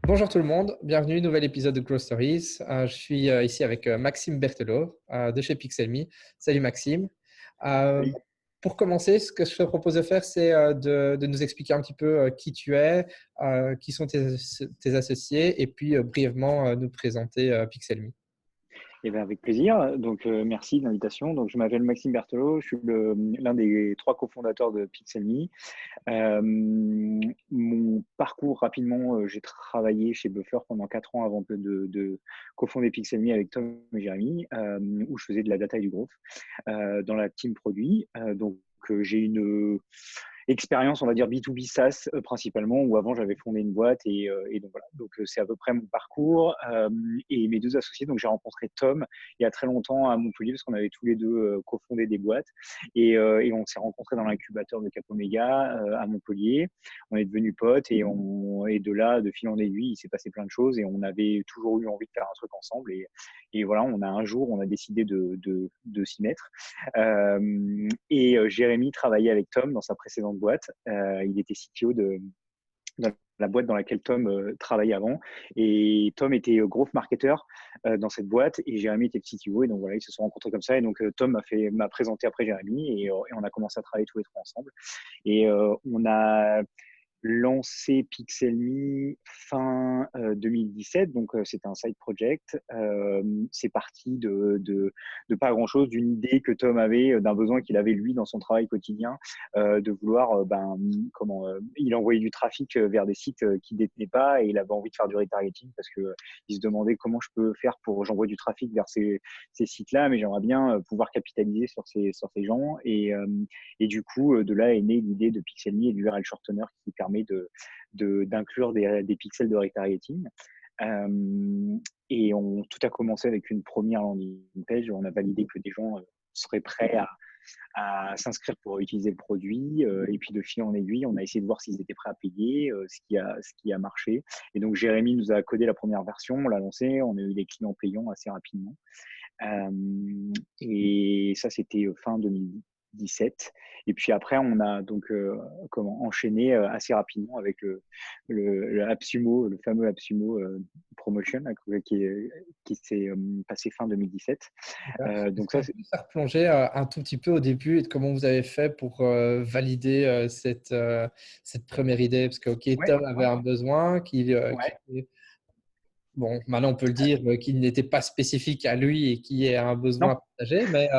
Bonjour tout le monde, bienvenue, nouvel épisode de Grow Stories. Je suis ici avec Maxime Berthelot de chez Pixelme. Salut Maxime. Euh, Oui. pour commencer, ce que je te propose de faire, c'est de nous expliquer un petit peu qui tu es, qui sont tes associés, et puis brièvement nous présenter Pixelme. Eh bien, avec plaisir. Donc, merci de l'invitation. Donc, je m'appelle Maxime Berthelot. Je suis l'un des trois cofondateurs de Pixelme. Mon parcours, rapidement, j'ai travaillé chez Buffer pendant 4 ans avant de cofonder Pixelme avec Tom et Jérémy, où je faisais de la data et du growth dans la team produit. J'ai une expérience, on va dire B2B SaaS principalement, où avant j'avais fondé une boîte et donc voilà. Donc c'est à peu près mon parcours et mes deux associés. Donc j'ai rencontré Tom il y a très longtemps à Montpellier parce qu'on avait tous les deux cofondé des boîtes et on s'est rencontrés dans l'incubateur de Capomega à Montpellier. On est devenus potes et de là, de fil en aiguille, il s'est passé plein de choses et on avait toujours eu envie de faire un truc ensemble et voilà, un jour, on a décidé de s'y mettre. Jérémy travaillait avec Tom dans sa précédente boîte. Il était CTO de la boîte dans laquelle Tom travaillait avant. Et Tom était growth marketer dans cette boîte et Jérémy était le CTO. Et donc voilà, ils se sont rencontrés comme ça. Et donc Tom m'a présenté après Jérémy et on a commencé à travailler tous les trois ensemble. Et on a lancé Pixelme fin 2017, donc c'était un side project. C'est parti de pas grand-chose, d'une idée que Tom avait, d'un besoin qu'il avait lui dans son travail quotidien, de vouloir, il envoyait du trafic vers des sites qu'il détenait pas et il avait envie de faire du retargeting parce que il se demandait comment je peux faire pour j'envoie du trafic vers ces sites-là, mais j'aimerais bien pouvoir capitaliser sur ces gens et du coup, de là est née l'idée de Pixelme et du URL shortener qui permet d'inclure des pixels de retargeting. Tout a commencé avec une première landing page où on a validé que des gens seraient prêts à s'inscrire pour utiliser le produit. Et puis de fil en aiguille, on a essayé de voir s'ils étaient prêts à payer, ce qui a marché. Et donc Jérémy nous a codé la première version, on l'a lancé, on a eu des clients payants assez rapidement. Et ça, c'était fin 2017. Et puis après, on a donc enchaîné assez rapidement avec le AppSumo, le fameux AppSumo Promotion qui s'est passé fin 2017. Est-ce Donc ça, qu'on peut se replonger un tout petit peu au début et de comment vous avez fait pour valider cette première idée? Parce que, OK, ouais, Tom avait un besoin qui ouais, était. Bon, maintenant on peut le dire qu'il n'était pas spécifique à lui et qui est un besoin non, partagé, mais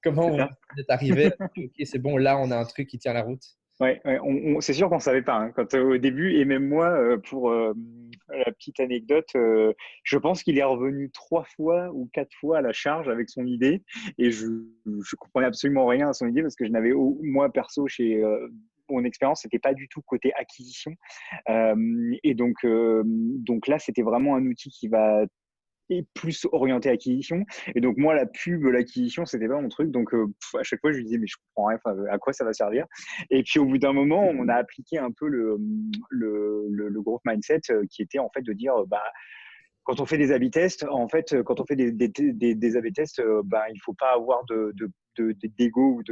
comment c'est vous ça. êtes arrivé à dire, OK, c'est bon, là on a un truc qui tient la route. Ouais, ouais, c'est sûr qu'on savait pas hein, quand au début et même moi pour la petite anecdote, je pense qu'il est revenu 3 fois ou 4 fois à la charge avec son idée et je comprenais absolument rien à son idée parce que je n'avais moi perso chez mon expérience, c'était pas du tout côté acquisition donc là c'était vraiment un outil qui va et plus orienté acquisition. Et donc, moi, la pub, l'acquisition, c'était pas mon truc. Donc, à chaque fois, je lui disais, mais je comprends rien, à quoi ça va servir? Et puis, au bout d'un moment, on a appliqué un peu le growth mindset qui était en fait de dire, bah, quand on fait des A/B tests, en fait, quand on fait des A/B tests, il faut pas avoir d'ego ou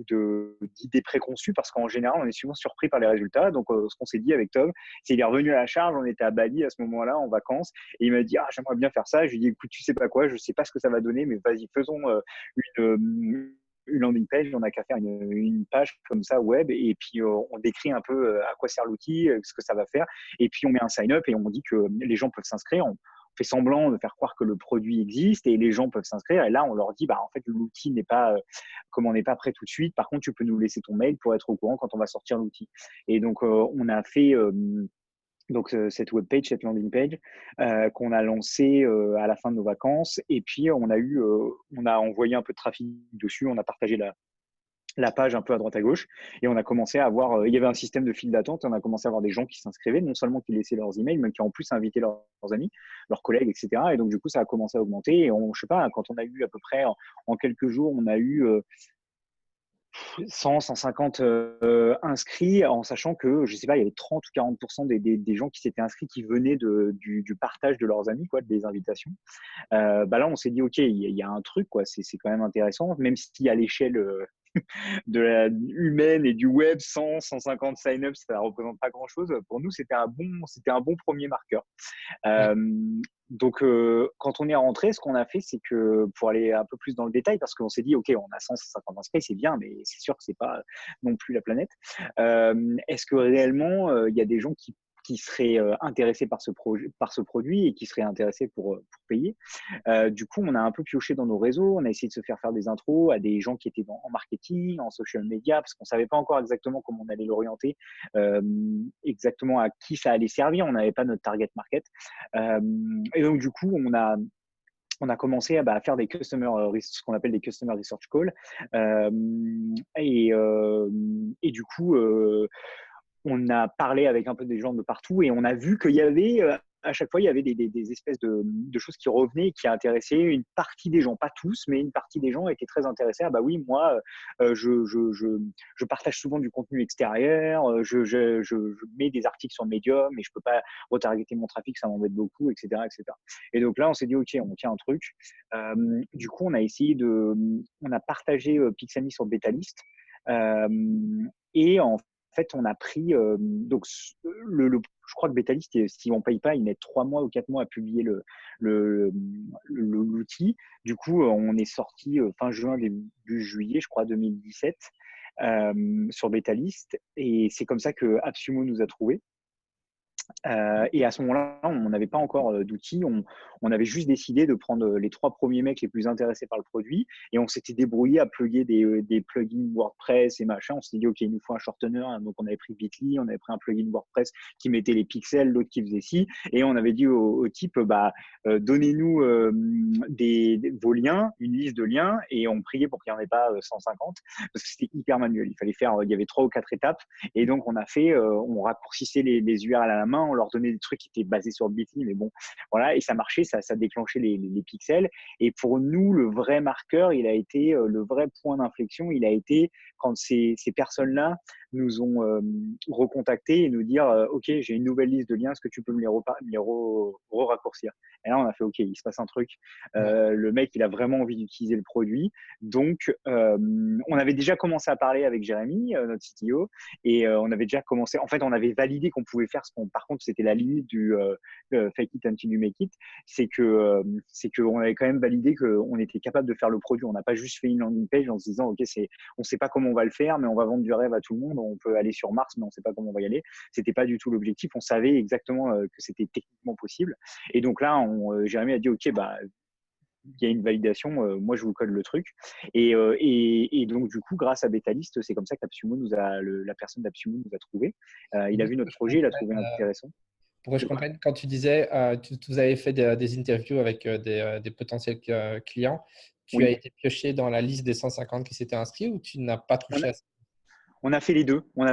d'idées préconçues parce qu'en général, on est souvent surpris par les résultats. Donc, ce qu'on s'est dit avec Tom, c'est qu'il est revenu à la charge. On était à Bali à ce moment-là en vacances et il m'a dit, ah, j'aimerais bien faire ça. Je lui ai dit, écoute, tu sais pas quoi, je sais pas ce que ça va donner, mais vas-y, faisons une landing page, on n'a qu'à faire une page comme ça web et puis on décrit un peu à quoi sert l'outil, ce que ça va faire et puis on met un sign-up et on dit que les gens peuvent s'inscrire. On fait semblant de faire croire que le produit existe et les gens peuvent s'inscrire et là on leur dit bah en fait l'outil n'est pas comme on n'est pas prêt tout de suite. Par contre tu peux nous laisser ton mail pour être au courant quand on va sortir l'outil. Et donc on a fait cette web page, cette landing page qu'on a lancée à la fin de nos vacances. Et puis, on a envoyé un peu de trafic dessus. On a partagé la page un peu à droite à gauche. Et on a commencé à avoir, il y avait un système de file d'attente. On a commencé à avoir des gens qui s'inscrivaient, non seulement qui laissaient leurs emails, mais qui en plus invitaient leurs amis, leurs collègues, etc. Et donc, du coup, ça a commencé à augmenter. Et je sais pas, quand on a eu à peu près, en quelques jours, on a eu 100, 150 inscrits, en sachant que, je sais pas, il y avait 30 ou 40% des gens qui s'étaient inscrits qui venaient du partage de leurs amis, quoi, des invitations. Là, on s'est dit, OK, il y a un truc, quoi, c'est quand même intéressant, même si à l'échelle de la humaine et du web, 100, 150 sign-ups, ça représente pas grand-chose. Pour nous, c'était un bon premier marqueur. Oui. Euh, donc, quand on est rentré, ce qu'on a fait, c'est que pour aller un peu plus dans le détail, parce qu'on s'est dit, OK, on a 100, 150 inscrits, c'est bien, mais c'est sûr que c'est pas non plus la planète. Est-ce que réellement, il y a des gens qui seraient intéressés par ce projet, par ce produit et qui seraient intéressés pour payer. Du coup, on a un peu pioché dans nos réseaux, on a essayé de se faire des intros à des gens qui étaient en marketing, en social media, parce qu'on savait pas encore exactement comment on allait l'orienter, exactement à qui ça allait servir, on n'avait pas notre target market. Et donc, du coup, on a commencé à faire des ce qu'on appelle des customer research calls. Euh, et du coup, on a parlé avec un peu des gens de partout et on a vu qu'il y avait, à chaque fois, il y avait des espèces de choses qui revenaient et qui intéressaient une partie des gens, pas tous, mais une partie des gens étaient très intéressés. Ah bah oui, moi, je partage souvent du contenu extérieur, je mets des articles sur Medium, mais je peux pas retargeter mon trafic, ça m'embête beaucoup, etc., etc. Et donc là, on s'est dit, OK, on tient un truc. Du coup, on a partagé Pixelmy sur Betalist. Euh, et en fait, on a pris donc je crois que Betalist, si on paye pas, ils mettent 3 mois ou 4 mois à publier l'outil. Du coup, on est sorti fin juin, début juillet, je crois 2017, sur Betalist, et c'est comme ça que AppSumo nous a trouvés. Et à ce moment-là, on n'avait pas encore d'outils. On avait juste décidé de prendre les 3 premiers mecs les plus intéressés par le produit et on s'était débrouillé à plugger des plugins WordPress et machin. On s'est dit, OK, il nous faut un shortener. Donc, on avait pris Bitly, on avait pris un plugin WordPress qui mettait les pixels, l'autre qui faisait ci. Et on avait dit au type, donnez-nous vos liens, une liste de liens, et on priait pour qu'il n'y en ait pas 150 parce que c'était hyper manuel. Il y avait 3 ou 4 étapes. Et donc, on raccourcissait les URL à la main, on leur donnait des trucs qui étaient basés sur Bitly, mais bon, voilà, et ça marchait, ça déclenchait les pixels. Et pour nous, le vrai marqueur, le vrai point d'inflexion, il a été quand ces personnes-là nous ont recontactés et nous dire OK, j'ai une nouvelle liste de liens, est-ce que tu peux me les raccourcir. Et là, on a fait OK, il se passe un truc. Ouais. Le mec, il a vraiment envie d'utiliser le produit. Donc, on avait déjà commencé à parler avec Jérémy, notre CTO, et on avait déjà commencé. En fait, on avait validé qu'on pouvait faire par contre, c'était la limite du fake it until you make it. C'est que on avait quand même validé qu'on était capable de faire le produit. On n'a pas juste fait une landing page en se disant, OK, on sait pas comment on va le faire, mais on va vendre du rêve à tout le monde. On peut aller sur Mars, mais on sait pas comment on va y aller. C'était pas du tout l'objectif. On savait exactement que c'était techniquement possible. Et donc là, Jérémy a dit, OK, il y a une validation, moi je vous code le truc. Et donc du coup, grâce à Betalist, c'est comme ça la personne d'AppSumo nous a trouvé. Il a Juste vu pour que notre je projet, il a trouvé comprenne, intéressant. pour que je De quoi? comprenne, quand tu disais, vous avez fait des interviews avec des potentiels clients, tu as Oui. été pioché dans la liste des 150 qui s'étaient inscrits ou tu n'as pas On touché a, à ça? on a fait les deux. Ok. On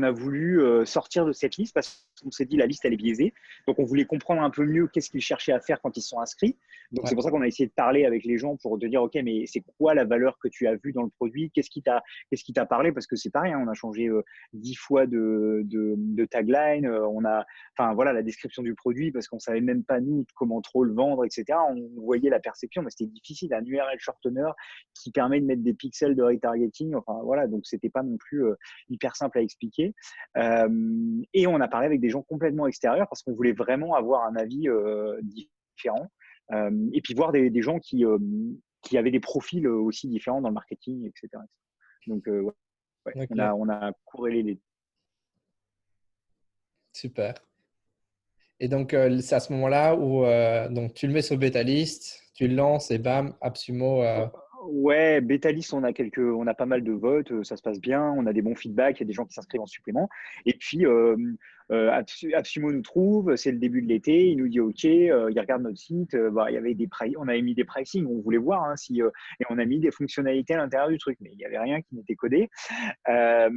a voulu sortir de cette liste parce qu'on s'est dit la liste elle est biaisée. Donc on voulait comprendre un peu mieux qu'est-ce qu'ils cherchaient à faire quand ils sont inscrits. Donc c'est Ouais. pour ça qu'on a essayé de parler avec les gens pour te dire OK, mais c'est quoi la valeur que tu as vue dans le produit? Qu'est-ce qui t'a parlé? Parce que c'est pareil, hein, on a changé 10 fois de tagline. Enfin voilà, la description du produit parce qu'on savait même pas nous comment trop le vendre, etc. On voyait la perception, mais c'était difficile. Un URL shortener qui permet de mettre des pixels de retargeting. Enfin voilà, donc c'était pas non plus hyper simple à expliquer. Et on a parlé avec des gens complètement extérieurs parce qu'on voulait vraiment avoir un avis différent. Et puis voir des gens qui avaient des profils aussi différents dans le marketing, etc. Donc, ouais, Ok, on a corrélé les. super. Et donc, c'est à ce moment-là où donc, tu le mets sur bêta list, tu le lances et bam, AppSumo. Ouais, Betalis, on a pas mal de votes, ça se passe bien, on a des bons feedbacks, il y a des gens qui s'inscrivent en supplément. Et puis, AppSumo nous trouve, c'est le début de l'été, il nous dit OK, il regarde notre site, il y avait on avait mis des pricing, on voulait voir et on a mis des fonctionnalités à l'intérieur du truc, mais il n'y avait rien qui n'était codé. Euh,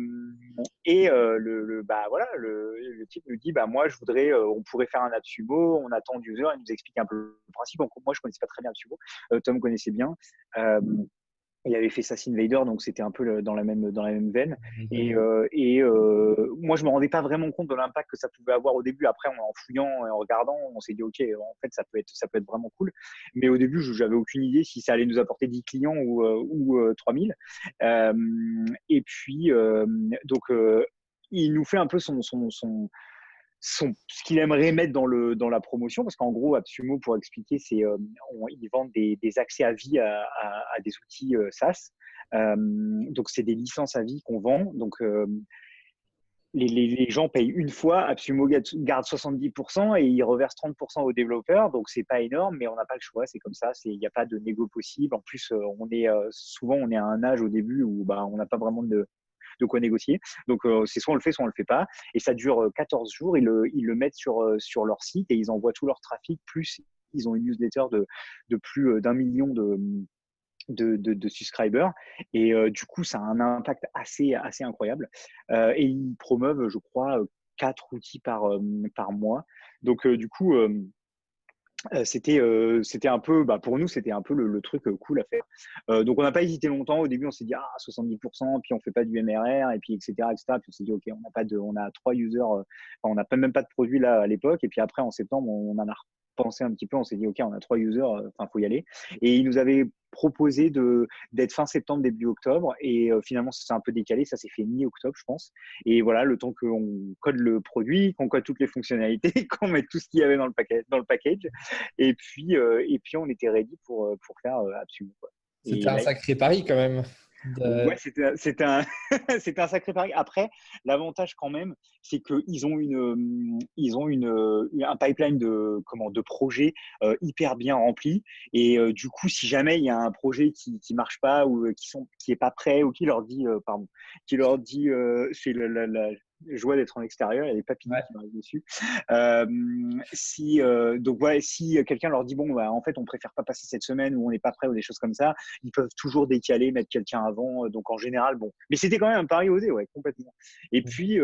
voilà, le type nous dit, moi, on pourrait faire un AppSumo, on attend d'user, il nous explique un peu le principe. Donc, moi, je connaissais pas très bien AppSumo, Tom connaissait bien. Euh, Il avait fait Sass Invader, donc c'était un peu dans la même veine. Et, Mhm. moi, je me rendais pas vraiment compte de l'impact que ça pouvait avoir au début. Après, en fouillant et en regardant, on s'est dit, OK, en fait, ça peut être vraiment cool. Mais au début, j'avais aucune idée si ça allait nous apporter 10 clients ou 3000. Euh, et puis, donc, il nous fait un peu ce qu'il aimerait mettre dans la promotion, parce qu'en gros, AppSumo, pour expliquer, ils vendent des accès à vie à des outils SaaS. Donc, c'est des licences à vie qu'on vend. Donc, les gens payent une fois, AppSumo garde 70% et ils reversent 30% aux développeurs. Donc, c'est pas énorme, mais on n'a pas le choix. C'est comme ça. Il n'y a pas de négo possible. En plus, souvent, on est à un âge au début où bah, on n'a pas vraiment de quoi négocier. Donc, c'est soit on le fait, soit on le fait pas. Et ça dure 14 jours. Ils le mettent sur leur site et ils envoient tout leur trafic. Plus, ils ont une newsletter de plus d'1 million de subscribers. Et du coup, ça a un impact assez incroyable. Et ils promeuvent, je crois, 4 outils par mois. Donc, du coup, c'était un peu, bah, pour nous, c'était un peu le truc cool à faire. Donc, on n'a pas hésité longtemps. Au début, on s'est dit, 70%, puis on fait pas du MRR, et puis, etc., etc. Puis on s'est dit, OK, on a 3 users, on n'a même pas de produit là à l'époque. Et puis après, en septembre, on en a repensé un petit peu. On s'est dit, OK, on a 3 users, enfin, faut y aller. Et ils nous avaient proposé d'être fin septembre, début octobre. Et finalement, ça s'est un peu décalé. Ça s'est fait mi-octobre, je pense. Et voilà, le temps qu'on code le produit, qu'on code toutes les fonctionnalités, qu'on mette tout ce qu'il y avait dans le package. Et puis on était ready pour faire Absolument, quoi. C'était Et un là, sacré pari quand même. ouais, c'était un, c'était un sacré pari. Après, l'avantage quand même, c'est qu'ils ont un pipeline de projets hyper bien rempli. Et du coup, si jamais il y a un projet qui marche pas ou qui est pas prêt ou qui leur dit, pardon, c'est la joie d'être en extérieur, il y a des papillons Ouais. qui m'arrivent dessus. Donc ouais, si quelqu'un leur dit bon, bah, en fait, on préfère pas passer cette semaine ou on n'est pas prêt ou des choses comme ça, ils peuvent toujours décaler, mettre quelqu'un avant. Donc en général, bon. Mais c'était quand même un pari osé, ouais, complètement. Et puis,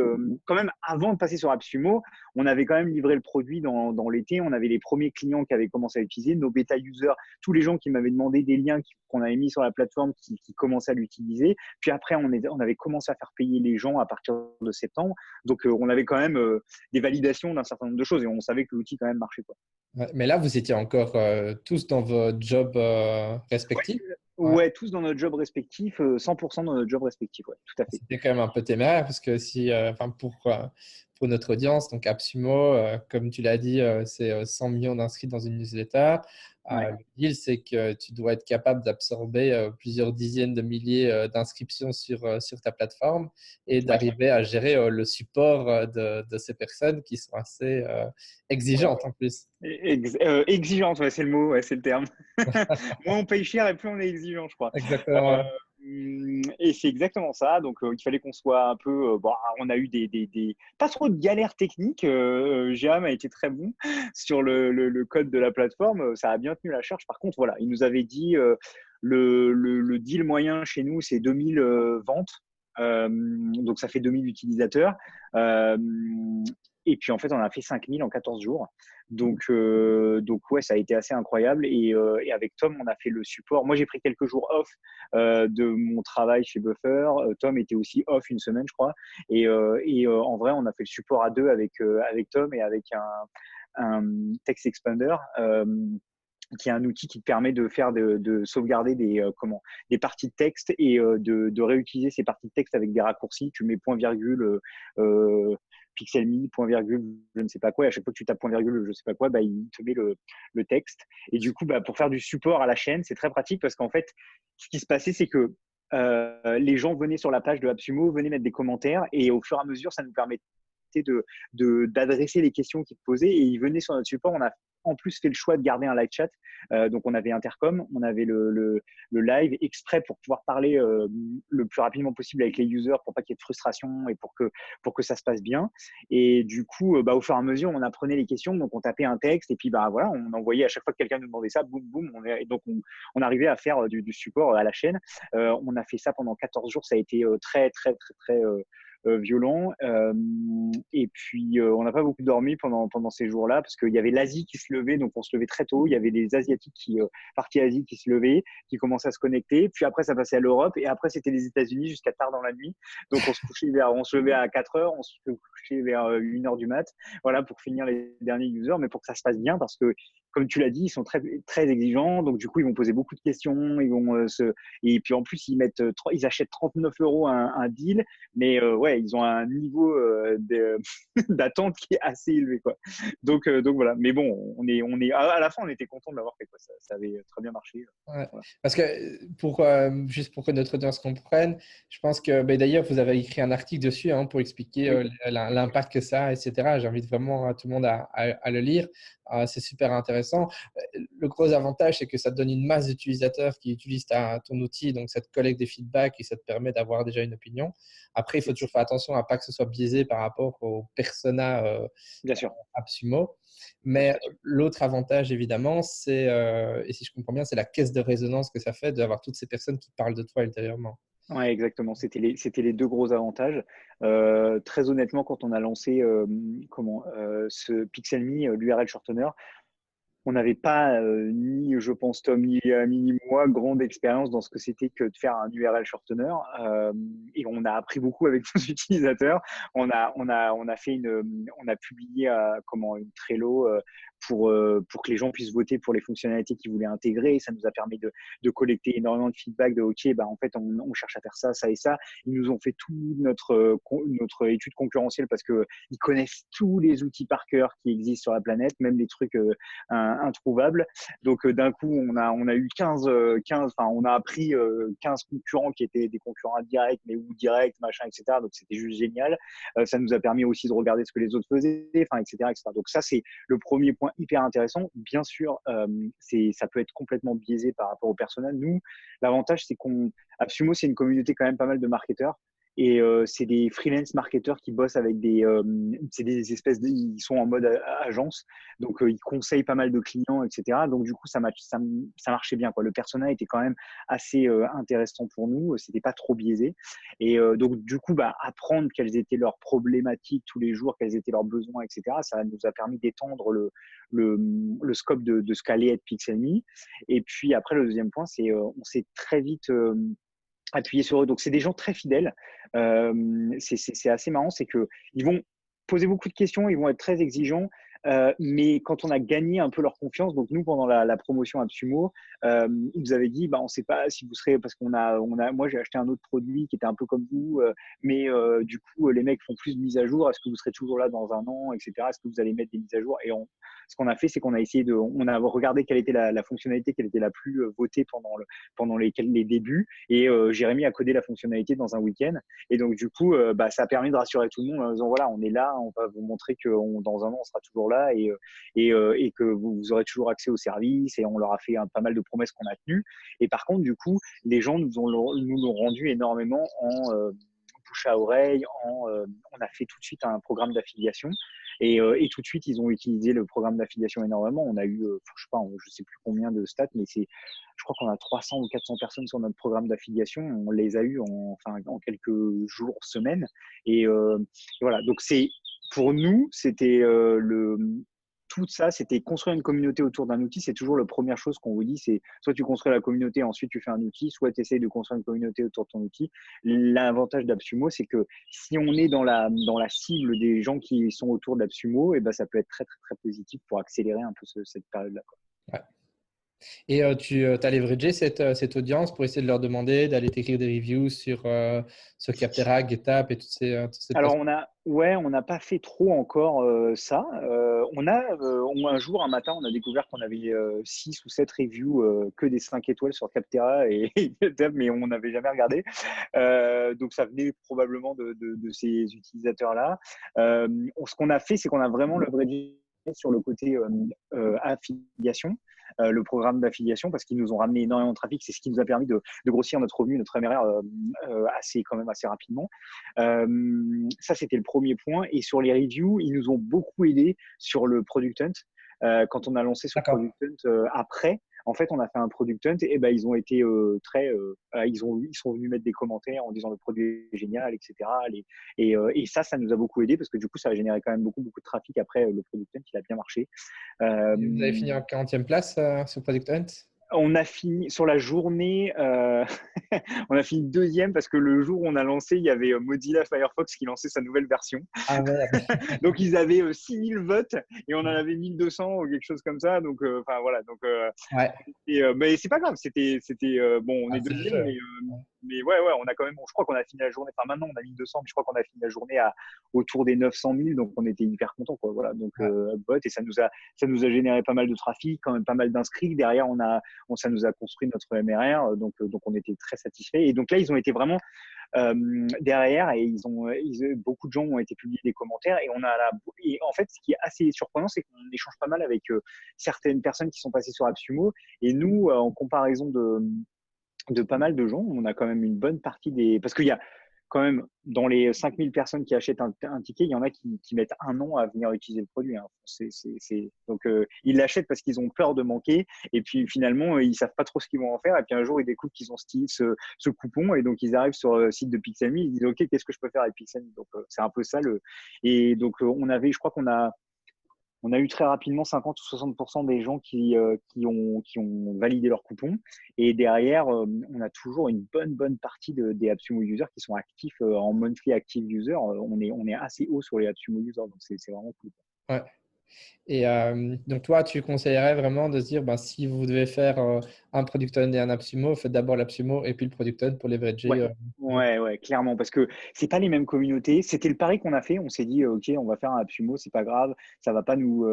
quand même, avant de passer sur AppSumo, on avait quand même livré le produit dans l'été. On avait les premiers clients qui avaient commencé à l'utiliser, nos bêta users, tous les gens qui m'avaient demandé des liens qu'on avait mis sur la plateforme qui commençaient à l'utiliser. Puis après, on avait commencé à faire payer les gens à partir de septembre. Donc, on avait quand même des validations d'un certain nombre de choses et on savait que l'outil quand même marchait, quoi. Ouais. Mais là, vous étiez encore tous dans vos jobs respectifs. Ouais. Ouais, tous dans notre job respectif, 100% dans notre job respectif, ouais, tout à fait. C'était quand même un peu téméraire parce que si, enfin pour notre audience, donc AppSumo, comme tu l'as dit, c'est 100 millions d'inscrits dans une newsletter. Ouais, Le deal, c'est que tu dois être capable d'absorber plusieurs dizaines de milliers d'inscriptions sur ta plateforme et ouais, d'arriver à gérer le support de ces personnes qui sont assez ouais. exigeantes en plus. Exigeante, ouais, c'est le mot, ouais, c'est le terme. Moins on paye cher et plus on est exigeant, je crois. Exactement. Et c'est exactement ça. Donc, il fallait qu'on soit un peu. Bon, on a eu pas trop de galères techniques. Jérôme a été très bon sur le code de la plateforme. Ça a bien tenu la charge. Par contre, voilà, il nous avait dit le deal moyen chez nous, c'est 2000 ventes. Donc, ça fait 2000 utilisateurs. Euh, et puis, en fait, on a fait 5000 en 14 jours. Donc ouais, ça a été assez incroyable. Et avec Tom, on a fait le support. Moi, j'ai pris quelques jours off de mon travail chez Buffer. Tom était aussi off une semaine, je crois. En vrai, on a fait le support à deux avec Tom et avec un text expander. Qui est un outil qui te permet de faire de sauvegarder des parties de texte et de réutiliser ces parties de texte avec des raccourcis. Tu mets point virgule, pixel me, point virgule, je ne sais pas quoi. Et à chaque fois que tu tapes point virgule, je ne sais pas quoi, bah, il te met le texte. Et du coup, bah, pour faire du support à la chaîne, c'est très pratique parce qu'en fait, ce qui se passait, c'est que les gens venaient sur la page de AppSumo, venaient mettre des commentaires et au fur et à mesure, ça nous permettait d'adresser les questions qu'ils posaient et ils venaient sur notre support. On a en plus fait le choix de garder un live chat. Donc, on avait Intercom, on avait le live exprès pour pouvoir parler le plus rapidement possible avec les users pour pas qu'il y ait de frustration et pour que ça se passe bien. Et du coup, bah, au fur et à mesure, on apprenait les questions. Donc, on tapait un texte et puis bah, voilà, on envoyait à chaque fois que quelqu'un nous demandait ça, boum, boum. On arrivait à faire du support à la chaîne. On a fait ça pendant 14 jours. Ça a été très, très, très, très violent. Et puis, on n'a pas beaucoup dormi pendant ces jours-là parce qu'il y avait l'Asie qui se levait, donc on se levait très tôt. Il y avait des Asiatiques partie Asie qui se levaient, qui commençaient à se connecter. Puis après, ça passait à l'Europe et après, c'était les États-Unis jusqu'à tard dans la nuit. Donc, on se levait à 4 heures, on se couchait vers 1 heure du mat, voilà, pour finir les derniers users, mais pour que ça se passe bien parce que, comme tu l'as dit, ils sont très, très exigeants. Donc, du coup, ils vont poser beaucoup de questions. Et puis, en plus, ils achètent 39 euros un deal. Mais ouais, ils ont un niveau d'attente qui est assez élevé, quoi. Donc voilà. Mais bon, à la fin, on était content de l'avoir fait, quoi. Ça avait très bien marché. Ouais. Voilà. Parce que juste pour que notre audience comprenne, je pense que d'ailleurs vous avez écrit un article dessus pour expliquer Oui, l'impact que ça a, etc. J'invite vraiment tout le monde à le lire. C'est super intéressant. Le gros avantage, c'est que ça te donne une masse d'utilisateurs qui utilisent ton outil, donc ça te collecte des feedbacks et ça te permet d'avoir déjà une opinion. Après, il faut toujours faire attention à pas que ce soit biaisé par rapport au persona bien sûr. AppSumo. Ouais, Mais bien sûr. l'autre avantage, évidemment, c'est, et si je comprends bien, c'est la caisse de résonance que ça fait d'avoir toutes ces personnes qui parlent de toi ultérieurement. Ouais, exactement. C'était les deux gros avantages. Très honnêtement, quand on a lancé ce Pixelme, l'URL shortener, on n'avait pas, ni je pense Tom, ni Ami, ni moi, grande expérience dans ce que c'était que de faire un URL shortener. Et on a appris beaucoup avec nos utilisateurs. On a publié une Trello pour que les gens puissent voter pour les fonctionnalités qu'ils voulaient intégrer. Ça nous a permis de collecter énormément de feedback de OK, bah, en fait, on cherche à faire ça, ça et ça. Ils nous ont fait toute notre étude concurrentielle parce qu'ils connaissent tous les outils par cœur qui existent sur la planète, même les trucs introuvable. Donc d'un coup, on a eu 15 enfin on a appris 15 concurrents qui étaient des concurrents directs, mais ou directs, machin, etc. Donc c'était juste génial. Ça nous a permis aussi de regarder ce que les autres faisaient, enfin, etc., etc. Donc ça, c'est le premier point hyper intéressant. Bien sûr, ça peut être complètement biaisé par rapport au personnel. Nous, l'avantage, c'est AppSumo, c'est une communauté quand même pas mal de marketeurs. Et c'est des freelance marketeurs qui bossent avec c'est des ils sont en mode agence, donc ils conseillent pas mal de clients, etc. Donc du coup, ça marchait bien, quoi. Le persona était quand même assez intéressant pour nous, c'était pas trop biaisé. Et donc du coup, apprendre quelles étaient leurs problématiques tous les jours, quels étaient leurs besoins, etc. Ça nous a permis d'étendre le scope de ce qu'allait être Pixelme. Et puis après, le deuxième point, c'est on s'est très vite appuyer sur eux. Donc, c'est des gens très fidèles. C'est assez marrant, c'est qu'ils vont poser beaucoup de questions, ils vont être très exigeants. Mais quand on a gagné un peu leur confiance, donc nous pendant la promotion AppSumo, ils nous avaient dit, on ne sait pas si vous serez, parce moi j'ai acheté un autre produit qui était un peu comme vous, mais du coup les mecs font plus de mises à jour. Est-ce que vous serez toujours là dans un an, etc. Est-ce que vous allez mettre des mises à jour? Et ce qu'on a fait, c'est qu'on a essayé on a regardé quelle était la fonctionnalité, quelle était la plus votée pendant les débuts, et Jérémy a codé la fonctionnalité dans un week-end. Et donc du coup, ça a permis de rassurer tout le monde en disant voilà, on est là, on va vous montrer que dans un an on sera toujours là et que vous aurez toujours accès au service. Et on leur a fait pas mal de promesses qu'on a tenues. Et par contre, du coup, les gens nous l'ont rendu énormément en bouche à oreille. On a fait tout de suite un programme d'affiliation. Et tout de suite, ils ont utilisé le programme d'affiliation énormément. On a eu, je sais plus combien de stats, mais je crois qu'on a 300 ou 400 personnes sur notre programme d'affiliation. On les a eu en quelques jours, semaines. Et voilà. Donc pour nous, c'était tout ça, c'était construire une communauté autour d'un outil. C'est toujours la première chose qu'on vous dit, c'est soit tu construis la communauté, ensuite tu fais un outil, soit tu essayes de construire une communauté autour de ton outil. L'avantage d'AppSumo, c'est que si on est dans la cible des gens qui sont autour d'AppSumo, et ça peut être très, très, très positif pour accélérer un peu cette période-là, quoi. Ouais. Et tu as leveragé cette audience pour essayer de leur demander d'aller t'écrire des reviews sur Captera, GitHub et toutes ces Alors, plateformes. on n'a pas fait trop encore ça. Un jour, un matin, on a découvert qu'on avait 6 ou 7 reviews que des 5 étoiles sur Captera et GitHub, mais on n'avait jamais regardé. Donc, ça venait probablement de ces utilisateurs-là. Ce qu'on a fait, c'est qu'on a vraiment leveragé sur le côté affiliation, le programme d'affiliation, parce qu'ils nous ont ramené énormément de trafic. C'est ce qui nous a permis de grossir notre revenu, notre MRR quand même assez rapidement. Ça, c'était le premier point. Et sur les reviews, ils nous ont beaucoup aidé sur le Product Hunt. Quand on a lancé ce D'accord. Product Hunt après, en fait, on a fait un product hunt et ben ils ont été ils sont venus mettre des commentaires en disant le produit est génial, etc. Et ça nous a beaucoup aidé parce que du coup, ça a généré quand même beaucoup de trafic. Après, le product hunt, il a bien marché. Vous avez Euh, fini en 40e place sur Product Hunt? on a fini sur la journée, on a fini deuxième parce que le jour où on a lancé, il y avait Mozilla Firefox qui lançait sa nouvelle version. Ah merde. Donc ils avaient 6000 votes et on en avait 1200 ou quelque chose comme ça. Donc enfin voilà. Donc Ouais, mais c'est pas grave. Bon, on ah, est c'est le deuxième, jeu. mais ouais, on a quand même. Je crois qu'on a fini la journée. Enfin maintenant on a 1200, mais je crois qu'on a fini la journée autour des 900 000. Donc on était hyper contents quoi. Voilà. Donc Ouais. bot et ça nous a généré pas mal de trafic, quand même pas mal d'inscrits. Derrière ça nous a construit notre MRR. Donc on était très satisfaits. Et donc là ils ont été vraiment derrière et beaucoup de gens ont été publiés des commentaires et en fait ce qui est assez surprenant c'est qu'on échange pas mal avec certaines personnes qui sont passées sur AppSumo et nous en comparaison de pas mal de gens on a quand même une bonne partie parce qu'il y a quand même dans les 5000 personnes qui achètent un ticket, il y en a qui mettent un an à venir utiliser le produit. Hein. Donc, ils l'achètent parce qu'ils ont peur de manquer. Et puis, finalement, ils savent pas trop ce qu'ils vont en faire. Et puis, un jour, ils découvrent qu'ils ont ce coupon. Et donc, ils arrivent sur le site de Pixelme. Ils disent, OK, qu'est-ce que je peux faire avec Pixelme? Donc, c'est un peu ça. Et donc, je crois qu'on a eu très rapidement 50 ou 60% des gens qui ont validé leur coupon. Et derrière, on a toujours une bonne partie des AppSumo users qui sont actifs en monthly active user. On est assez haut sur les AppSumo users, donc c'est vraiment cool. Ouais. Et donc, toi, tu conseillerais vraiment de se dire, ben, si vous devez faire un Product Hunt et un AppSumo, faites d'abord l'AppSumo et puis le Product Hunt pour leverager. Ouais, ouais, clairement, parce que c'est pas les mêmes communautés. C'était le pari qu'on a fait. On s'est dit, ok, on va faire un AppSumo, c'est pas grave, ça va pas nous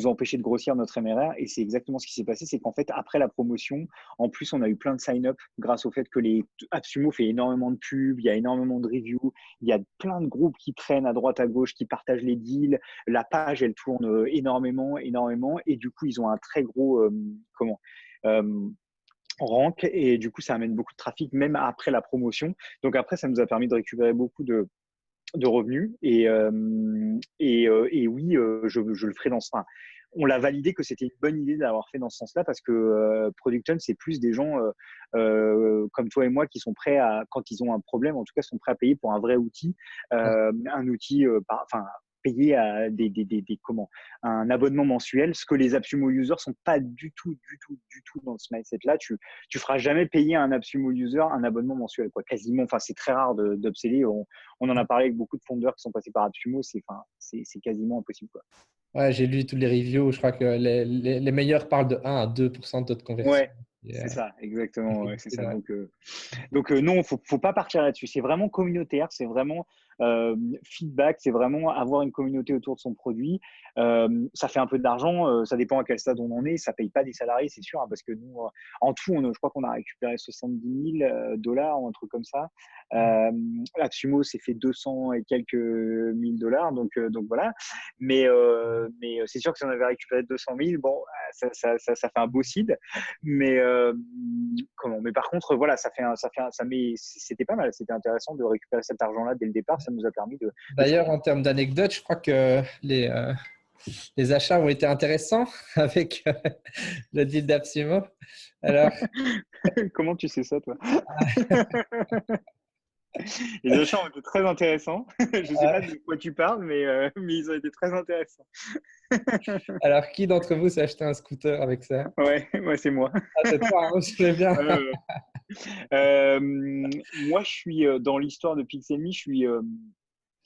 empêcher de grossir notre MRR. Et c'est exactement ce qui s'est passé, c'est qu'en fait, après la promotion, en plus, on a eu plein de sign-up grâce au fait que les AppSumo fait énormément de pubs, il y a énormément de reviews, il y a plein de groupes qui traînent à droite, à gauche, qui partagent les deals. La page, elle tourne énormément, et du coup, ils ont un très gros, euh, rank et du coup ça amène beaucoup de trafic même après la promotion. Donc après ça nous a permis de récupérer beaucoup de revenus et oui je le ferai dans ce enfin, on l'a validé que c'était une bonne idée d'avoir fait dans ce sens-là parce que Product Hunt c'est plus des gens comme toi et moi qui sont prêts à quand ils ont un problème en tout cas sont prêts à payer pour un vrai outil un outil enfin payer à un abonnement mensuel, ce que les AppSumo users sont pas du tout dans ce mindset-là. Tu feras jamais payer à un AppSumo user un abonnement mensuel, quoi. Quasiment. Enfin, c'est très rare d'upseller. On en a parlé avec beaucoup de fondeurs qui sont passés par AppSumo. C'est quasiment impossible, quoi. Ouais, j'ai lu tous les reviews. Je crois que les meilleurs parlent de 1 à 2% de taux de conversion. Ouais, Et, c'est ça, exactement. c'est Ouais, c'est difficile, ça. ouais. Donc non, faut pas partir là-dessus. C'est vraiment communautaire, c'est vraiment feedback, c'est vraiment avoir une communauté autour de son produit. Ça fait un peu d'argent, ça dépend à quel stade on en est. Ça paye pas des salariés, c'est sûr, hein, parce que nous, en tout, je crois qu'on a récupéré 70 000 dollars ou un truc comme ça. AppSumo s'est fait 200 et quelques mille dollars, donc voilà. Mais c'est sûr que si on avait récupéré 200 000, bon, ça fait un beau seed. Mais par contre, voilà, c'était pas mal, c'était intéressant de récupérer cet argent-là dès le départ. Ça nous a permis de D'ailleurs, en termes d'anecdotes, je crois que les achats ont été intéressants avec le deal d'Absimo. Alors, Comment tu sais ça, toi? Les achats ont été très intéressants. Je sais pas de quoi tu parles, mais ils ont été très intéressants. alors, qui d'entre vous s'est acheté un scooter avec ça? Ouais, c'est moi. Ah, c'est toi, hein, je sais bien. Euh, moi, je suis dans l'histoire de Pixelme,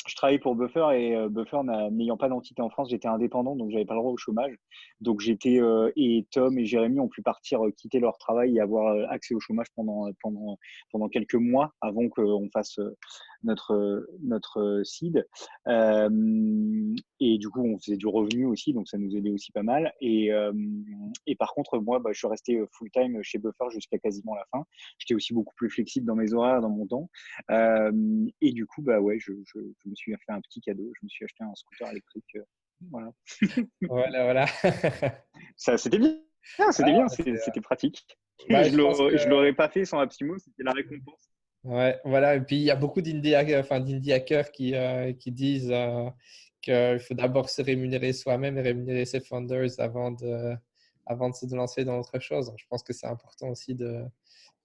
je travaillais pour Buffer et Buffer n'ayant pas d'entité en France, j'étais indépendant, donc j'avais pas le droit au chômage. Donc et Tom et Jérémy ont pu partir quitter leur travail et avoir accès au chômage pendant quelques mois avant qu'on fasse notre seed. Et du coup, on faisait du revenu aussi, donc ça nous aidait aussi pas mal. Et par contre, moi, je suis resté full time chez Buffer jusqu'à quasiment la fin. J'étais aussi beaucoup plus flexible dans mes horaires, dans mon temps. Et du coup, ouais, je me suis fait un petit cadeau. Je me suis acheté un scooter électrique. Voilà. Voilà, voilà. Ça, c'était bien. C'était bien, Ah, c'était pratique. bah, je pense que Je l'aurais pas fait sans AppSumo, c'était la récompense. ouais, voilà. Et puis, il y a beaucoup d'indie hackers qui disent qu'il faut d'abord se rémunérer soi-même et rémunérer ses founders avant avant de se lancer dans autre chose. Donc, je pense que c'est important aussi de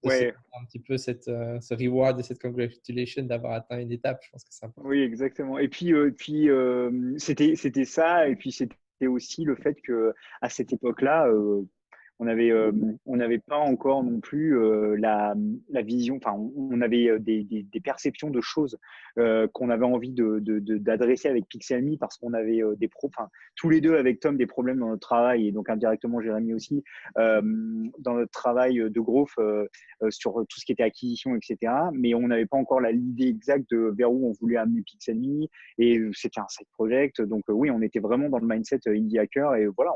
se Ouais, donner un petit peu ce reward et cette congratulation d'avoir atteint une étape. Je pense que c'est important. oui, exactement. Et puis, c'était ça. Et puis, c'était aussi le fait que à cette époque-là, on avait, on n'avait pas encore non plus la vision. Enfin, on avait des perceptions de choses qu'on avait envie d'adresser avec Pixelme parce qu'on avait enfin, tous les deux avec Tom des problèmes dans notre travail et donc indirectement Jérémy aussi dans notre travail de growth sur tout ce qui était acquisition, etc. Mais on n'avait pas encore l'idée exacte de vers où on voulait amener Pixelme et c'était un side project. Donc oui, on était vraiment dans le mindset indie hacker et voilà.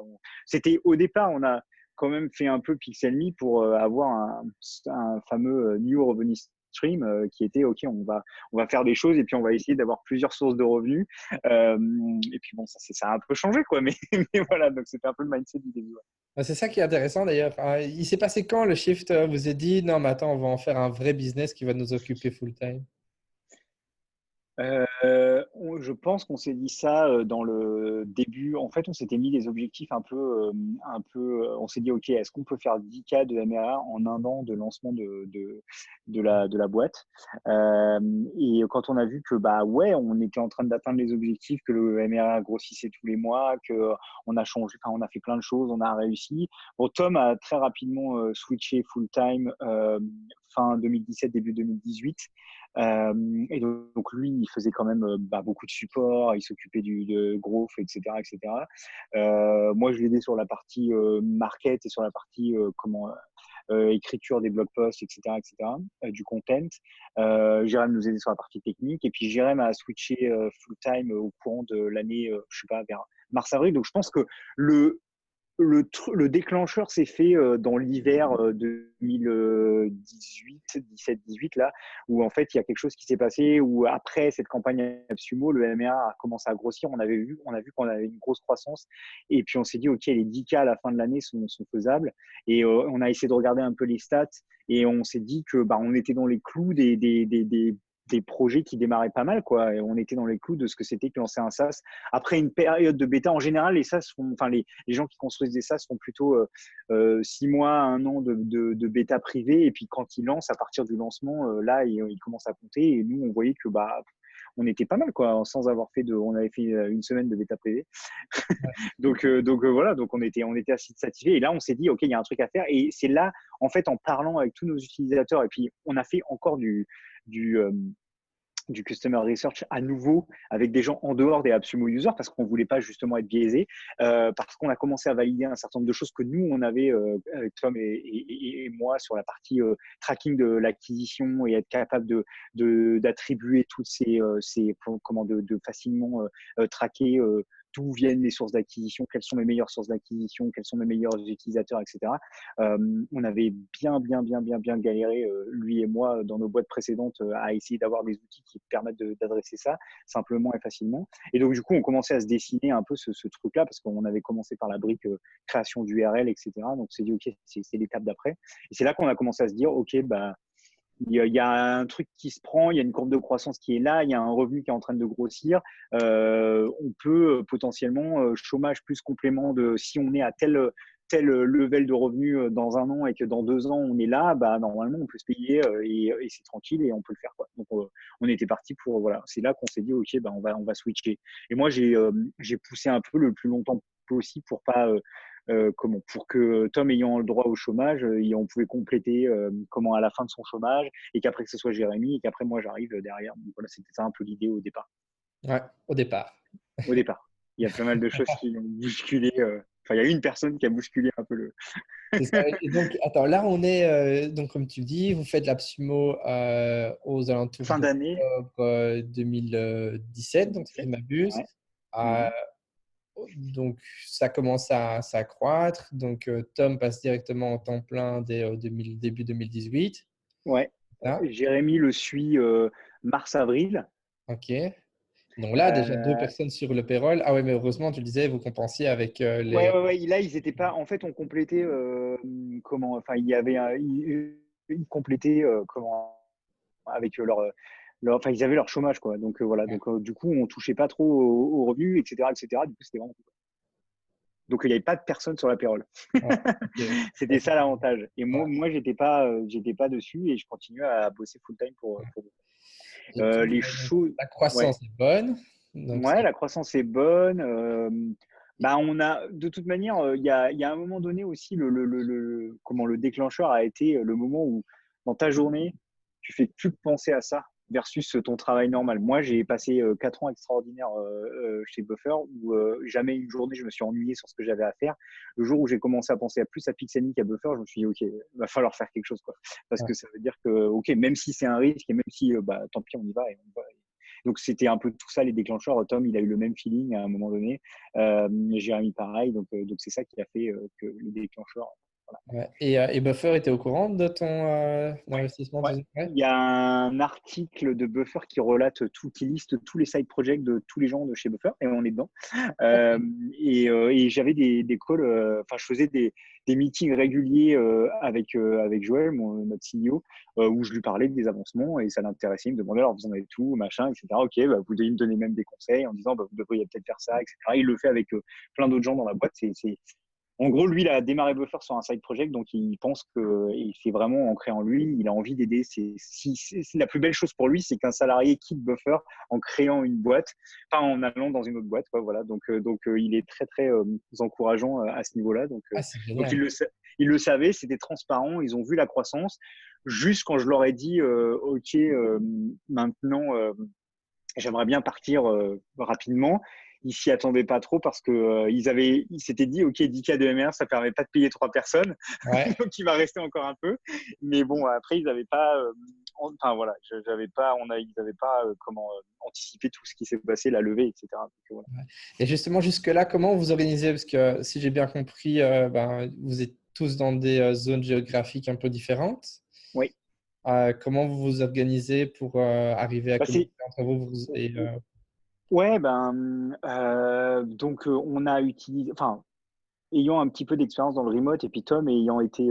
C'était au départ, on a quand même fait un peu Pixelme pour avoir un fameux new revenue stream qui était ok, on va faire des choses et puis on va essayer d'avoir plusieurs sources de revenus et puis bon ça a un peu changé quoi mais voilà donc c'était un peu le mindset du début. Ouais. C'est ça qui est intéressant d'ailleurs. Enfin, il s'est passé quand le shift? Vous avez dit, non, mais attends, on va en faire un vrai business qui va nous occuper full time. Je pense qu'on s'est dit ça dans le début. En fait, on s'était mis des objectifs on s'est dit, OK, est-ce qu'on peut faire 10K de MRR en un an de lancement de la boîte? Et quand on a vu que, bah ouais, on était en train d'atteindre les objectifs, que le MRR grossissait tous les mois, que on a changé, enfin, on a fait plein de choses, on a réussi. Bon, Tom a très rapidement switché full-time fin 2017, début 2018. Et donc lui, il faisait quand même beaucoup de support, il s'occupait de growth, etc., etc. Moi, je l'aidais sur la partie market et sur la partie écriture des blog posts, etc., etc., du content. Jérém nous aidait sur la partie technique et puis Jérém a switché full time au courant de l'année, je sais pas, vers mars-avril. Donc je pense que le le déclencheur s'est fait dans l'hiver 2018, 17-18 là, où en fait il y a quelque chose qui s'est passé, où après cette campagne AppSumo, le MRA a commencé à grossir, on a vu qu'on avait une grosse croissance, et puis on s'est dit ok, les 10K à la fin de l'année sont faisables, et on a essayé de regarder un peu les stats, et on s'est dit que on était dans les clous des projets qui démarraient pas mal, quoi. Et on était dans les clous de ce que c'était que lancer un SaaS. Après une période de bêta, en général, les gens qui construisent des SaaS font plutôt 6 mois, un an de bêta privée. Et puis quand ils lancent, à partir du lancement, là, ils commencent à compter. Et nous, on voyait que on était pas mal, quoi, sans avoir on avait fait une semaine de bêta privée. Donc voilà, donc on était assez satisfait. Et là, on s'est dit, OK, il y a un truc à faire. Et c'est là, en fait, en parlant avec tous nos utilisateurs, et puis on a fait encore du, euh, du customer research à nouveau avec des gens en dehors des AppSumo users parce qu'on voulait pas justement être biaisé, parce qu'on a commencé à valider un certain nombre de choses que nous on avait avec Tom et moi sur la partie tracking de l'acquisition et être capable d'attribuer toutes ces comment de facilement traquer d'où viennent les sources d'acquisition, quelles sont mes meilleures sources d'acquisition, quels sont mes meilleurs utilisateurs, etc. On avait bien galéré, lui et moi, dans nos boîtes précédentes, à essayer d'avoir des outils qui permettent d'adresser ça simplement et facilement. Et donc, du coup, on commençait à se dessiner un peu ce truc-là parce qu'on avait commencé par la brique création d'URL, etc. Donc, on s'est dit, OK, c'est l'étape d'après. Et c'est là qu'on a commencé à se dire, OK, il y a un truc qui se prend, il y a une courbe de croissance qui est là, il y a un revenu qui est en train de grossir. On peut potentiellement chômage plus complément de si on est à tel level de revenu dans un an et que dans 2 ans on est là, normalement on peut se payer et c'est tranquille et on peut le faire, quoi. Donc on était parti pour voilà, c'est là qu'on s'est dit ok on va switcher. Et moi j'ai poussé un peu le plus longtemps possible pour pas pour que Tom ayant le droit au chômage, on pouvait compléter à la fin de son chômage et qu'après que ce soit Jérémy et qu'après moi j'arrive derrière. Donc voilà, c'était ça un peu l'idée au départ. Ouais, au départ. Au départ, il y a pas mal de choses qui ont bousculé. Enfin, il y a une personne qui a bousculé un peu le. C'est ça. Et donc, attends, là, on est, donc, comme tu le dis, vous faites l'Absumo aux alentours Fin d'année d'octobre 2017, donc si je 2017. ne m'abuse. Ouais. Euh, donc, ça commence à s'accroître. Donc, Tom passe directement en temps plein dès début 2018. Ouais. Là. Jérémy le suit mars-avril. OK. Donc là, déjà deux Euh, personnes sur le payroll. Ah ouais, mais heureusement, tu le disais, vous compensiez avec les… ouais. Là, ils étaient pas. En fait, on complétait. Enfin, il y avait. Ils complétaient avec enfin, ils avaient leur chômage, quoi. Donc voilà. Donc du coup, on touchait pas trop aux revenus, etc., etc. Du coup, c'était vraiment cool. Donc, il n'y avait pas de personne sur la payroll. Ouais, ok. C'était ça l'avantage. Et Ouais. moi j'étais pas dessus et je continuais à bosser full-time pour Et puis, les choses. la Ouais. croissance est bonne. Donc, Ouais, la croissance est bonne. Bah, on a, de toute manière, il y a un moment donné aussi, comment le déclencheur a été le moment où, dans ta journée, tu fais plus que penser à ça versus ton travail normal. Moi, j'ai passé 4 ans extraordinaires chez Buffer où jamais une journée je me suis ennuyé sur ce que j'avais à faire. Le jour où j'ai commencé à penser à plus à Pixelmy qu'à Buffer, je me suis dit, OK, va falloir faire quelque chose, quoi. Parce ouais. que ça veut dire que, OK, même si c'est un risque et même si, bah, tant pis, on y va et on va. Donc, c'était un peu tout ça, les déclencheurs. Tom, il a eu le même feeling à un moment donné. Jérémy, pareil. Donc c'est ça qui a fait que le déclencheur. Voilà. Ouais. Et Buffer était au courant de ton Ouais. investissement Ouais. ouais. Il y a un article de Buffer qui relate tout, qui liste tous les side projects de tous les gens de chez Buffer et on est dedans. Euh, et j'avais des calls, enfin, je faisais des meetings réguliers avec Joël, notre CEO, où je lui parlais des avancements et ça l'intéressait. Il me demandait alors vous en avez tout, machin, etc. Ok, bah, vous devez me donner même des conseils en disant bah, vous devriez peut-être faire ça, etc. Il le fait avec plein d'autres gens dans la boîte. En gros, lui, il a démarré Buffer sur un side project, donc il pense que il fait vraiment ancré en lui. Il a envie d'aider. C'est la plus belle chose pour lui, c'est qu'un salarié quitte Buffer en créant une boîte, pas en allant dans une autre boîte. Quoi, voilà. Donc il est très très encourageant à ce niveau-là. Ah, c'est Donc génial. il le savait, c'était transparent. Ils ont vu la croissance. Juste quand je leur ai dit, ok, maintenant j'aimerais bien partir rapidement. Ils s'y attendaient pas trop parce que ils s'étaient dit, ok, 10K de MR, ça permet pas de payer 3 personnes, Ouais. donc il va rester encore un peu. Mais bon, après ils n'avaient pas, enfin voilà, j'avais pas, ils n'avaient pas comment anticiper tout ce qui s'est passé, la levée, etc. Donc, voilà. Et justement, jusque-là, comment vous organisez? Parce que si j'ai bien compris, ben, vous êtes tous dans des zones géographiques un peu différentes. Oui, Comment vous vous organisez pour arriver à bah, communiquer entre et ouais, ben donc on a utilisé, enfin ayant un petit peu d'expérience dans le remote et puis Tom ayant été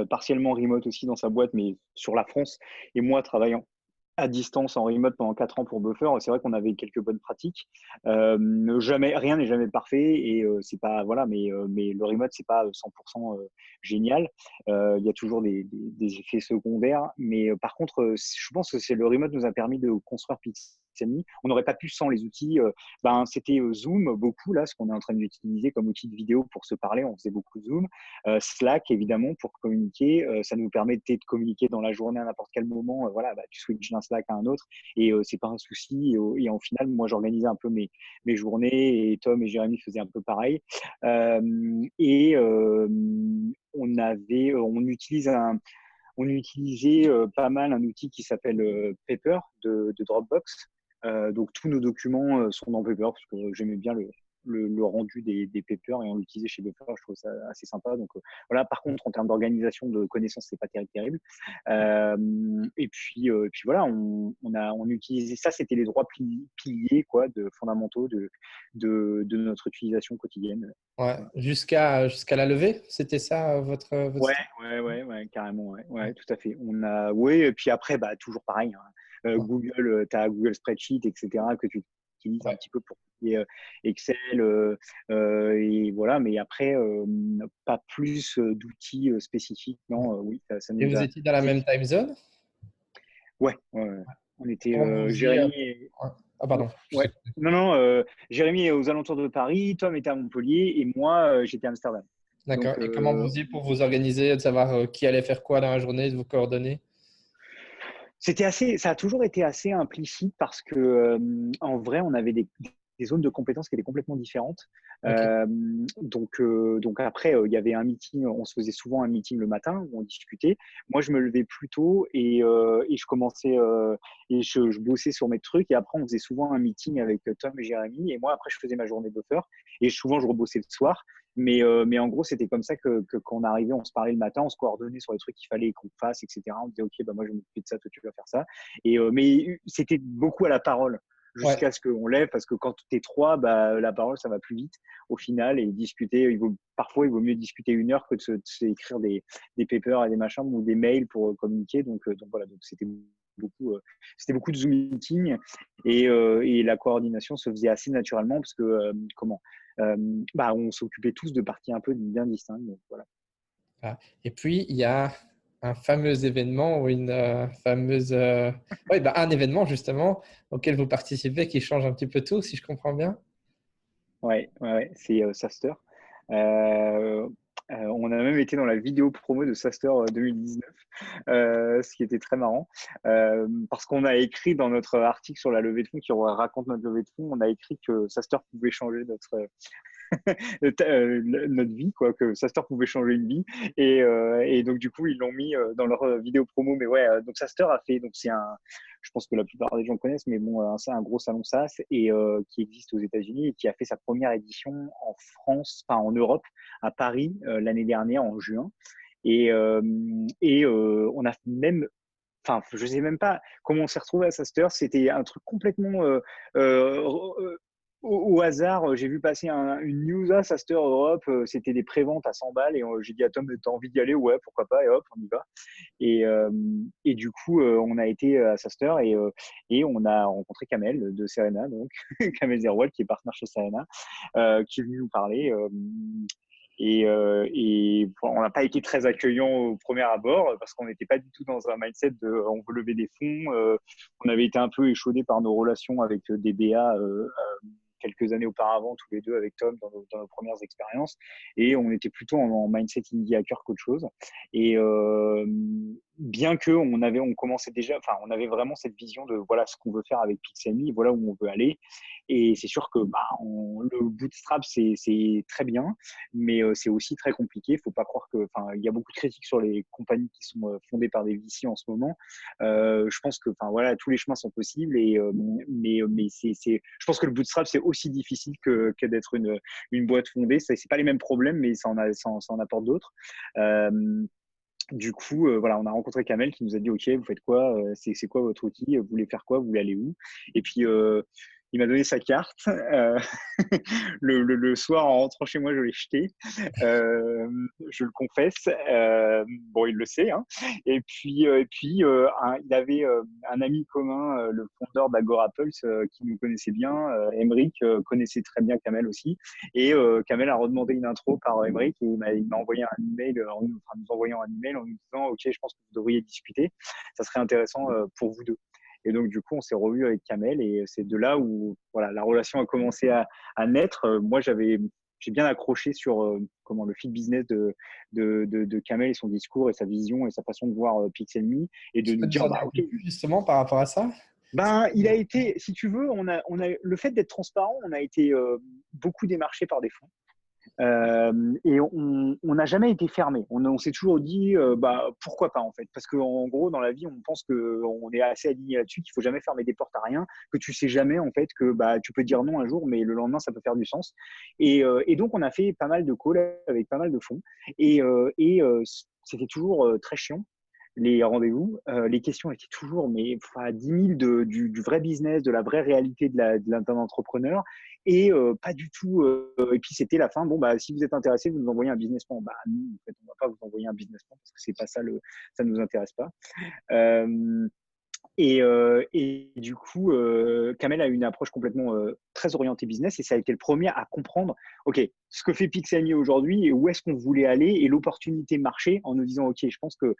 partiellement remote aussi dans sa boîte, mais sur la France, et moi travaillant à distance en remote pendant 4 ans pour Buffer, c'est vrai qu'on avait quelques bonnes pratiques. Jamais, rien n'est jamais parfait et c'est pas voilà, mais le remote c'est pas 100% génial. Il y a toujours des effets secondaires, mais par contre, je pense que c'est le remote nous a permis de construire Pixelmy. On n'aurait pas pu sans les outils. Ben c'était Zoom beaucoup là, ce qu'on est en train d'utiliser comme outil de vidéo pour se parler. On faisait beaucoup de Zoom. Slack évidemment pour communiquer. Ça nous permettait de communiquer dans la journée à n'importe quel moment. Voilà, bah, tu switches d'un Slack à un autre et c'est pas un souci. Et en final, moi j'organisais un peu mes journées et Tom et Jérémy faisaient un peu pareil. Et on utilisait pas mal un outil qui s'appelle Paper de Dropbox. Donc tous nos documents sont dans Paper parce que j'aimais bien le rendu des papers et on l'utilisait chez Buffer. Je trouve ça assez sympa. Donc voilà. Par contre, en termes d'organisation de connaissances, c'est pas terrible. Et puis voilà, on utilisait ça. C'était les droits piliers quoi, fondamentaux de notre utilisation quotidienne. ouais, Voilà. jusqu'à la levée? C'était ça votre Ouais, style? ouais, carrément, Ouais. ouais, tout à fait. Oui, et puis après, bah, toujours pareil, hein. Ouais. Google, tu as Google Spreadsheet, etc., que tu utilises un Ouais. petit peu pour Excel, et voilà, mais après, pas plus d'outils spécifiques, non, oui, ça Et nous vous a. étiez dans la même time zone? Ouais, ouais, ouais. On était, Comment vous faisiez Jérémy, ouais. Ah, pardon. ouais, non, non, Jérémy est aux alentours de Paris, Tom était à Montpellier, et moi, j'étais à Amsterdam. D'accord. Donc, Et comment vous faisiez pour vous organiser, de savoir qui allait faire quoi dans la journée, de vous coordonner? ça a toujours été assez implicite parce que en vrai, on avait des zones de compétences qui étaient complètement différentes. Ok. Donc après, il y avait un meeting, on se faisait souvent un meeting le matin où on discutait. Moi, je me levais plus tôt et je commençais et je bossais sur mes trucs. Et après, on faisait souvent un meeting avec Tom et Jérémy. Et moi, après, je faisais ma journée de buffer. Et souvent, je rebossais le soir. Mais en gros, c'était comme ça que quand on arrivait, on se parlait le matin, on se coordonnait sur les trucs qu'il fallait qu'on fasse, etc. On disait, OK, bah, moi, je vais m'occuper de ça, toi, tu vas faire ça. Mais c'était beaucoup à la parole Ouais. jusqu'à ce qu'on lève, parce que quand tu es trois, bah, la parole, ça va plus vite au final. Et discuter, parfois, il vaut mieux discuter 1 heure que de écrire des papers et des machins ou des mails pour communiquer. Donc voilà, donc c'était beaucoup de Zoom meeting et la coordination se faisait assez naturellement parce que, comment on s'occupait tous de parties un peu bien distinctes. Donc, voilà. Ah. Et puis, il y a un fameux événement ou une fameuse… un événement justement auquel vous participez qui change un petit peu tout, si je comprends bien. Ouais, c'est Saster. On a même été dans la vidéo promo de Saster 2019, ce qui était très marrant, parce qu'on a écrit dans notre article sur la levée de fonds qui raconte notre levée de fonds, on a écrit que Saster pouvait changer notre vie, quoi, que Saster pouvait changer une vie. Et donc, du coup, ils l'ont mis dans leur vidéo promo. Mais ouais, donc Saster a fait, donc je pense que la plupart des gens connaissent, mais bon, c'est un gros salon SaaS et qui existe aux États-Unis et qui a fait sa première édition en France, enfin en Europe, à Paris l'année dernière, en juin. On a même, enfin, je sais même pas comment on s'est retrouvé à Saster. C'était un truc complètement au hasard. J'ai vu passer une news à Saster Europe. C'était des préventes à 100 balles et j'ai dit à Tom, t'as envie d'y aller? Ouais, pourquoi pas? Et hop, on y va. Et du coup, on a été à Saster et on a rencontré Kamel de Serena, donc Kamel Zerwal qui est partenaire chez Serena, qui est venu nous parler. On n'a pas été très accueillant au premier abord parce qu'on n'était pas du tout dans un mindset de on veut lever des fonds. On avait été un peu échaudés par nos relations avec des BA quelques années auparavant, tous les deux avec Tom dans nos premières expériences. Et on était plutôt en mindset indie hacker qu'autre chose. Et bien que on commençait déjà, enfin, on avait vraiment cette vision de voilà ce qu'on veut faire avec Pixelme, voilà où on veut aller. Et c'est sûr que le bootstrap, c'est très bien, mais c'est aussi très compliqué. Il faut pas croire que, enfin, il y a beaucoup de critiques sur les compagnies qui sont fondées par des VC en ce moment. Je pense que, enfin, voilà, tous les chemins sont possibles. Mais je pense que le bootstrap, c'est aussi difficile que d'être une boîte fondée. C'est pas les mêmes problèmes, mais ça en apporte d'autres. Du coup, voilà, on a rencontré Kamel qui nous a dit, OK, vous faites quoi? C'est quoi votre outil? Vous voulez faire quoi? Vous voulez aller où? Et puis, il m'a donné sa carte. Le soir, en rentrant chez moi, je l'ai jeté. Je le confesse. Bon, il le sait, hein. Il avait un ami commun, le fondeur d'Agora Pulse, qui nous connaissait bien. Emeric connaissait très bien Kamel aussi. Et Kamel a redemandé une intro par Emeric et il m'a envoyé un email nous envoyant un email en nous disant OK, je pense que vous devriez discuter. Ça serait intéressant pour vous deux. Et donc, du coup, on s'est revu avec Kamel et c'est de là où voilà, la relation a commencé à naître. Moi, j'ai bien accroché sur comment le fit business de Kamel et son discours et sa vision et sa façon de voir Pixelme et de Tu peux nous nous dire, en bah, dire un OK. peu plus justement par rapport à ça? Il a été, si tu veux, le fait d'être transparent, on a été beaucoup démarché par des fonds. Et on n'a jamais été fermé. On s'est toujours dit, pourquoi pas en fait, parce qu'en gros dans la vie, on pense que on est assez aligné là-dessus, qu'il faut jamais fermer des portes à rien, que tu sais jamais en fait que tu peux dire non un jour, mais le lendemain ça peut faire du sens. Et donc on a fait pas mal de calls avec pas mal de fonds, c'était toujours très chiant les rendez-vous. Les questions étaient toujours à 10 000 du vrai business, de la vraie réalité d'un entrepreneur et pas du tout. Et puis c'était la fin. Bon, si vous êtes intéressé, vous nous envoyez un business plan. Nous, en fait, on va pas vous envoyer un business plan parce que c'est pas ça ça nous intéresse pas. Et du coup, Kamel a une approche complètement très orientée business et ça a été le premier à comprendre, OK, ce que fait Pixelme aujourd'hui et où est-ce qu'on voulait aller et l'opportunité marché en nous disant, OK, je pense que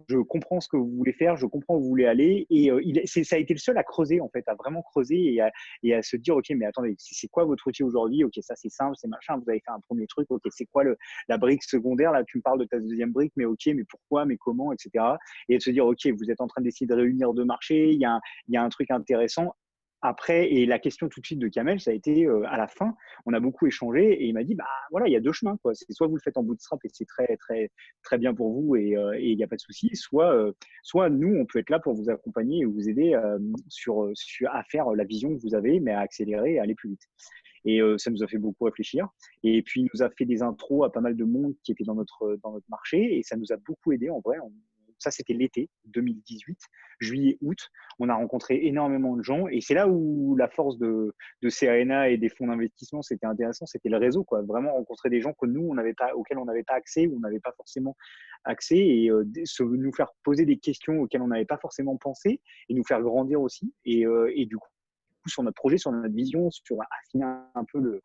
je comprends ce que vous voulez faire, je comprends où vous voulez aller. Et ça a été le seul à creuser, en fait, à vraiment creuser et à se dire, OK, mais attendez, c'est quoi votre outil aujourd'hui? OK, ça c'est simple, c'est machin, vous avez fait un premier truc, OK, c'est quoi la brique secondaire? Là, tu me parles de ta deuxième brique, mais OK, mais pourquoi, mais comment, etc. Et de se dire, OK, vous êtes en train d'essayer de réunir deux marchés, il y a un truc intéressant. Après, et la question tout de suite de Kamel, ça a été à la fin, on a beaucoup échangé et il m'a dit, voilà, il y a deux chemins, quoi. C'est soit vous le faites en bootstrap et c'est très, très, très bien pour vous et il n'y a pas de souci, soit nous, on peut être là pour vous accompagner et vous aider à faire la vision que vous avez, mais à accélérer et à aller plus vite. Et ça nous a fait beaucoup réfléchir. Et puis, il nous a fait des intros à pas mal de monde qui était dans notre marché et ça nous a beaucoup aidé en vrai. Ça, c'était l'été 2018, juillet, août. On a rencontré énormément de gens et c'est là où la force de Serena et des fonds d'investissement, c'était intéressant, c'était le réseau, quoi. Vraiment rencontrer des gens que nous, auxquels on n'avait pas accès ou on n'avait pas forcément accès et nous faire poser des questions auxquelles on n'avait pas forcément pensé et nous faire grandir aussi. Et du coup, sur notre projet, sur notre vision, sur affiner un peu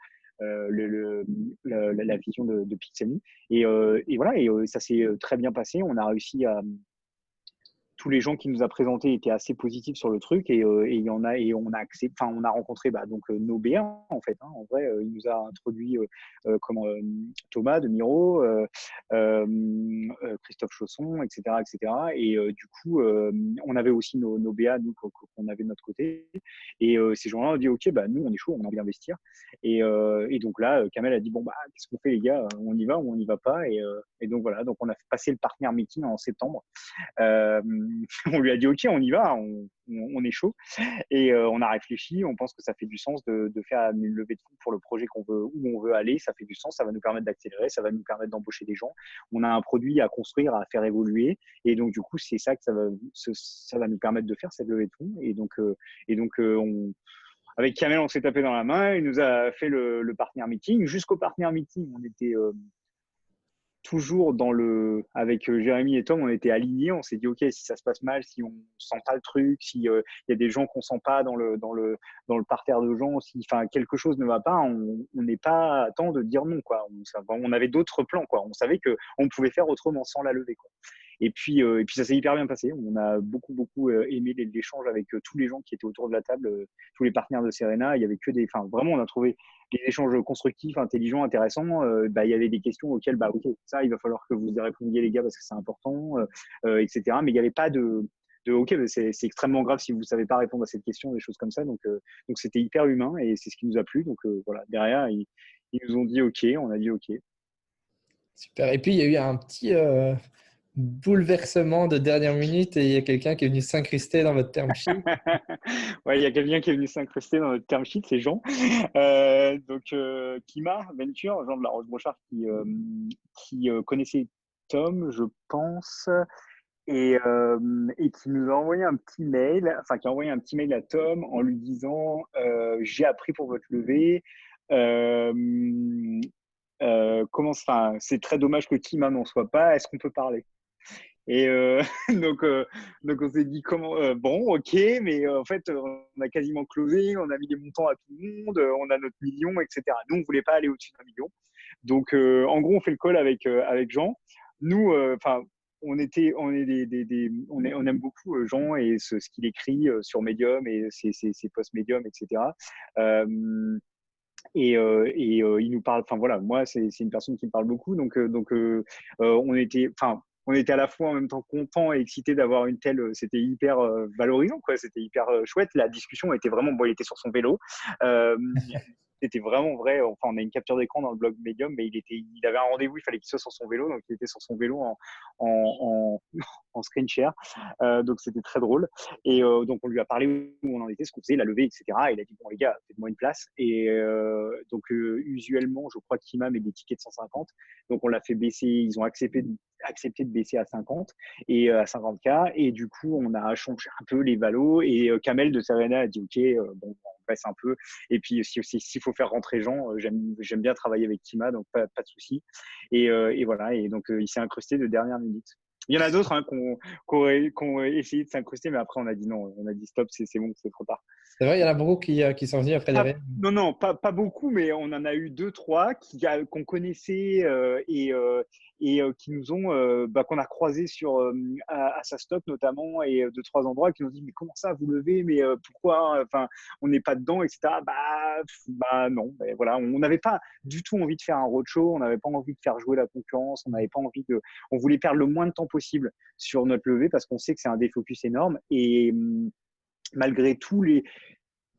la vision de Pixelmy. Et voilà, ça s'est très bien passé. On a réussi à tous les gens qui nous a présentés étaient assez positifs sur le truc et il y en a et on a accepté, enfin on a rencontré donc nos BA en fait. Hein, en vrai, il nous a introduit Thomas de Miro, Christophe Chausson, etc., etc. Du coup, on avait aussi nos BA nous qu'on avait de notre côté. Et ces gens-là ont dit ok, bah nous on est chaud, on a envie d'investir. Et donc là, Kamel a dit bon bah qu'est-ce qu'on fait les gars, on y va ou on n'y va pas. Et donc voilà, donc on a passé le partner meeting en septembre. Euh, on lui a dit ok, on y va, on est chaud et on a réfléchi. On pense que ça fait du sens de faire une levée de fonds pour le projet qu'on veut, où on veut aller. Ça fait du sens, ça va nous permettre d'accélérer, ça va nous permettre d'embaucher des gens. On a un produit à construire, à faire évoluer et donc du coup c'est ça que ça va nous permettre de faire cette levée de fonds. Avec Kamel, on s'est tapé dans la main. Il nous a fait le partner meeting. Jusqu'au partner meeting, on était toujours avec Jérémy et Tom, on était alignés. On s'est dit, OK, si ça se passe mal, si on sent pas le truc, si il y a des gens qu'on sent pas dans le parterre de gens, si, enfin, quelque chose ne va pas, on n'est pas à temps de dire non, quoi. On avait d'autres plans, quoi. On savait que on pouvait faire autrement sans la lever, quoi. Et puis ça s'est hyper bien passé. On a beaucoup aimé l'échange avec tous les gens qui étaient autour de la table, tous les partenaires de Serena. Il y avait que enfin, vraiment, on a trouvé des échanges constructifs, intelligents, intéressants. Il y avait des questions auxquelles, ok, ça, il va falloir que vous y répondiez, les gars, parce que c'est important, etc. Mais il n'y avait pas ok, c'est extrêmement grave si vous ne savez pas répondre à cette question, des choses comme ça. Donc c'était hyper humain et c'est ce qui nous a plu. Donc voilà, derrière, ils nous ont dit ok, on a dit ok. Super. Et puis, il y a eu un petit bouleversement de dernière minute et il y a quelqu'un qui est venu s'incruster dans votre term sheet. Ouais, il y a quelqu'un qui est venu s'incruster dans notre term sheet, c'est Jean. Kima Venture, Jean de la Roche-Brochard, qui connaissait Tom, je pense, et qui nous a envoyé un petit mail, enfin qui a envoyé un petit mail à Tom en lui disant j'ai appris pour votre levée. Euh, enfin, c'est très dommage que Kima n'en soit pas. Est-ce qu'on peut parler? Et donc, euh, donc on s'est dit comment bon, ok, mais en fait on a quasiment closé, on a mis des montants à tout le monde, on a notre million, etc. Nous on voulait pas aller au-dessus d'un million. Donc en gros on fait le call avec Jean. Nous, enfin on est on aime beaucoup Jean et ce qu'il écrit sur Medium et ses posts Medium, etc. Il nous parle, enfin voilà, moi c'est une personne qui me parle beaucoup, on était à la fois en même temps content et excité d'avoir une telle, c'était hyper valorisant, quoi, c'était hyper chouette. La discussion était vraiment, bon, il était sur son vélo, euh, c'était vraiment vrai. Enfin, on a une capture d'écran dans le blog Medium, mais il avait un rendez-vous, il fallait qu'il soit sur son vélo, donc il était sur son vélo en, en screen share, donc c'était très drôle. Donc on lui a parlé où on en était, ce qu'on faisait, la levée, etc. Et il a dit bon les gars, faites-moi une place. Usuellement, je crois qu'Ima met des tickets de 150, donc on l'a fait baisser. Ils ont accepté de baisser à 50 et à 50K. Et du coup, on a changé un peu les valos. Et Kamel de Serena a dit ok, bon, on baisse un peu. Et puis s'il faut faire rentrer Jean, j'aime bien travailler avec Kima, donc pas de souci. Et voilà. Et donc il s'est incrusté de dernière minute. Il y en a d'autres hein, qui ont essayé de s'incruster, mais après on a dit non, on a dit stop, c'est bon, c'est trop tard. C'est vrai, il y en a beaucoup qui sont venus après derrière. Non, pas beaucoup, mais on en a eu deux, trois qu'on connaissait qui nous ont, qu'on a croisés à sa stop notamment et deux, trois endroits qui nous ont dit mais comment ça vous levez, mais pourquoi, enfin on n'est pas dedans, etc. Non, voilà, on n'avait pas du tout envie de faire un roadshow, on n'avait pas envie de faire jouer la concurrence, on n'avait pas envie on voulait perdre le moins de temps possible sur notre levée parce qu'on sait que c'est un défocus énorme et malgré tous les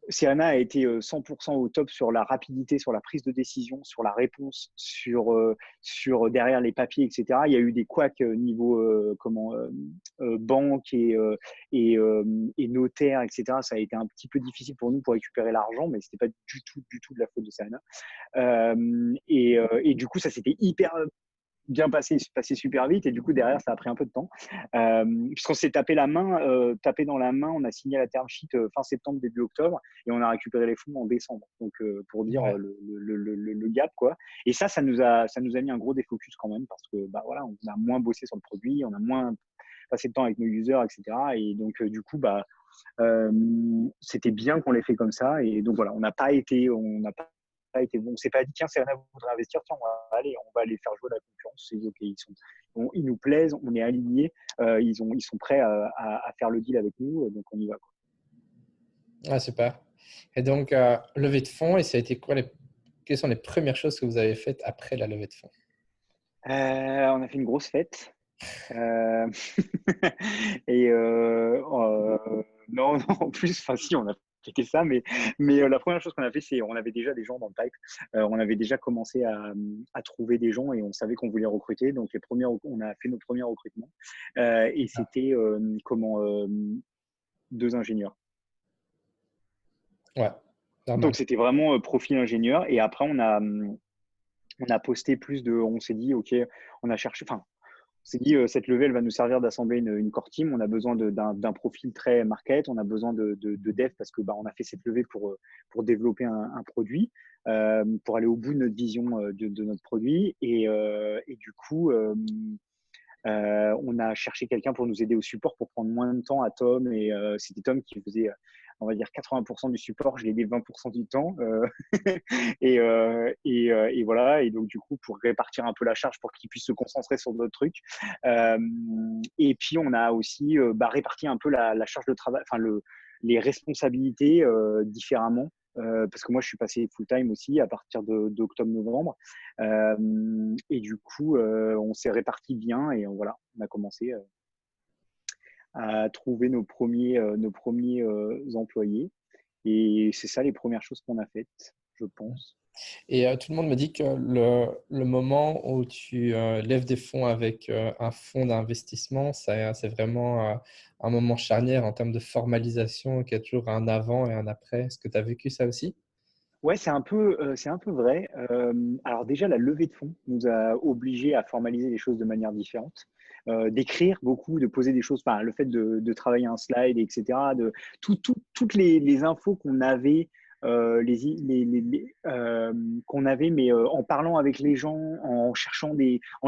Serena a été 100% au top sur la rapidité, sur la prise de décision, sur la réponse, sur derrière les papiers, etc. Il y a eu des couacs niveau banque et notaire, etc. Ça a été un petit peu difficile pour nous pour récupérer l'argent, mais c'était pas du tout de la faute de Serena. Et du coup, ça s'était hyper bien passé super vite et du coup derrière ça a pris un peu de temps puisqu'on s'est tapé dans la main, on a signé la term sheet fin septembre début octobre et on a récupéré les fonds en décembre, donc pour dire Ouais. le gap quoi. Et ça nous a mis un gros défocus quand même parce que voilà, on a moins bossé sur le produit, on a moins passé de temps avec nos users, etc. Et donc du coup c'était bien qu'on l'ait fait comme ça et donc voilà, on n'a pas été bon. On s'est pas dit, tiens, Serena voudrait investir, tiens, on va aller faire jouer la concurrence. C'est OK, ils nous plaisent, on est alignés, ils sont prêts à faire le deal avec nous, donc on y va, quoi. Ah, super. Et donc, levée de fonds, et ça a été quoi quelles sont les premières choses que vous avez faites après la levée de fonds? On a fait une grosse fête. Euh, et non, non, en plus, enfin si, on a fêté ça, mais la première chose qu'on a fait, c'est on avait déjà des gens dans le pipe. On avait déjà commencé à trouver des gens et on savait qu'on voulait recruter. Donc on a fait nos premiers recrutements et c'était deux ingénieurs. Ouais, Donc normal. c'était vraiment profil ingénieur. Et après on a posté on s'est dit ok, on a cherché, enfin on s'est dit, cette levée, elle va nous servir d'assembler une core team. On a besoin d'un profil très market. On a besoin de dev parce que on a fait cette levée pour développer un produit, pour aller au bout de notre vision de notre produit. Et du coup, on a cherché quelqu'un pour nous aider au support, pour prendre moins de temps à Tom. Et c'était Tom qui faisait, on va dire, 80% du support. Je l'ai aidé 20% du temps. Et voilà. Et donc, du coup, pour répartir un peu la charge pour qu'il puisse se concentrer sur d'autres trucs. Et puis, on a aussi réparti un peu la charge de travail, enfin, les responsabilités différemment. Parce que moi, je suis passé full-time aussi à partir d'octobre-novembre. Et du coup, on s'est réparti bien et voilà, on a commencé à trouver nos premiers employés. Et c'est ça les premières choses qu'on a faites, je pense. Et tout le monde me dit que le moment où tu lèves des fonds avec un fonds d'investissement, c'est vraiment un moment charnière en termes de formalisation, qu'il y a toujours un avant et un après. Est-ce que tu as vécu ça aussi? Ouais, c'est un peu vrai. Alors déjà, la levée de fonds nous a obligés à formaliser les choses de manière différente, d'écrire beaucoup, de poser des choses, enfin, le fait de travailler un slide, etc., toutes les infos qu'on avait, qu'on avait, mais en parlant avec les gens, en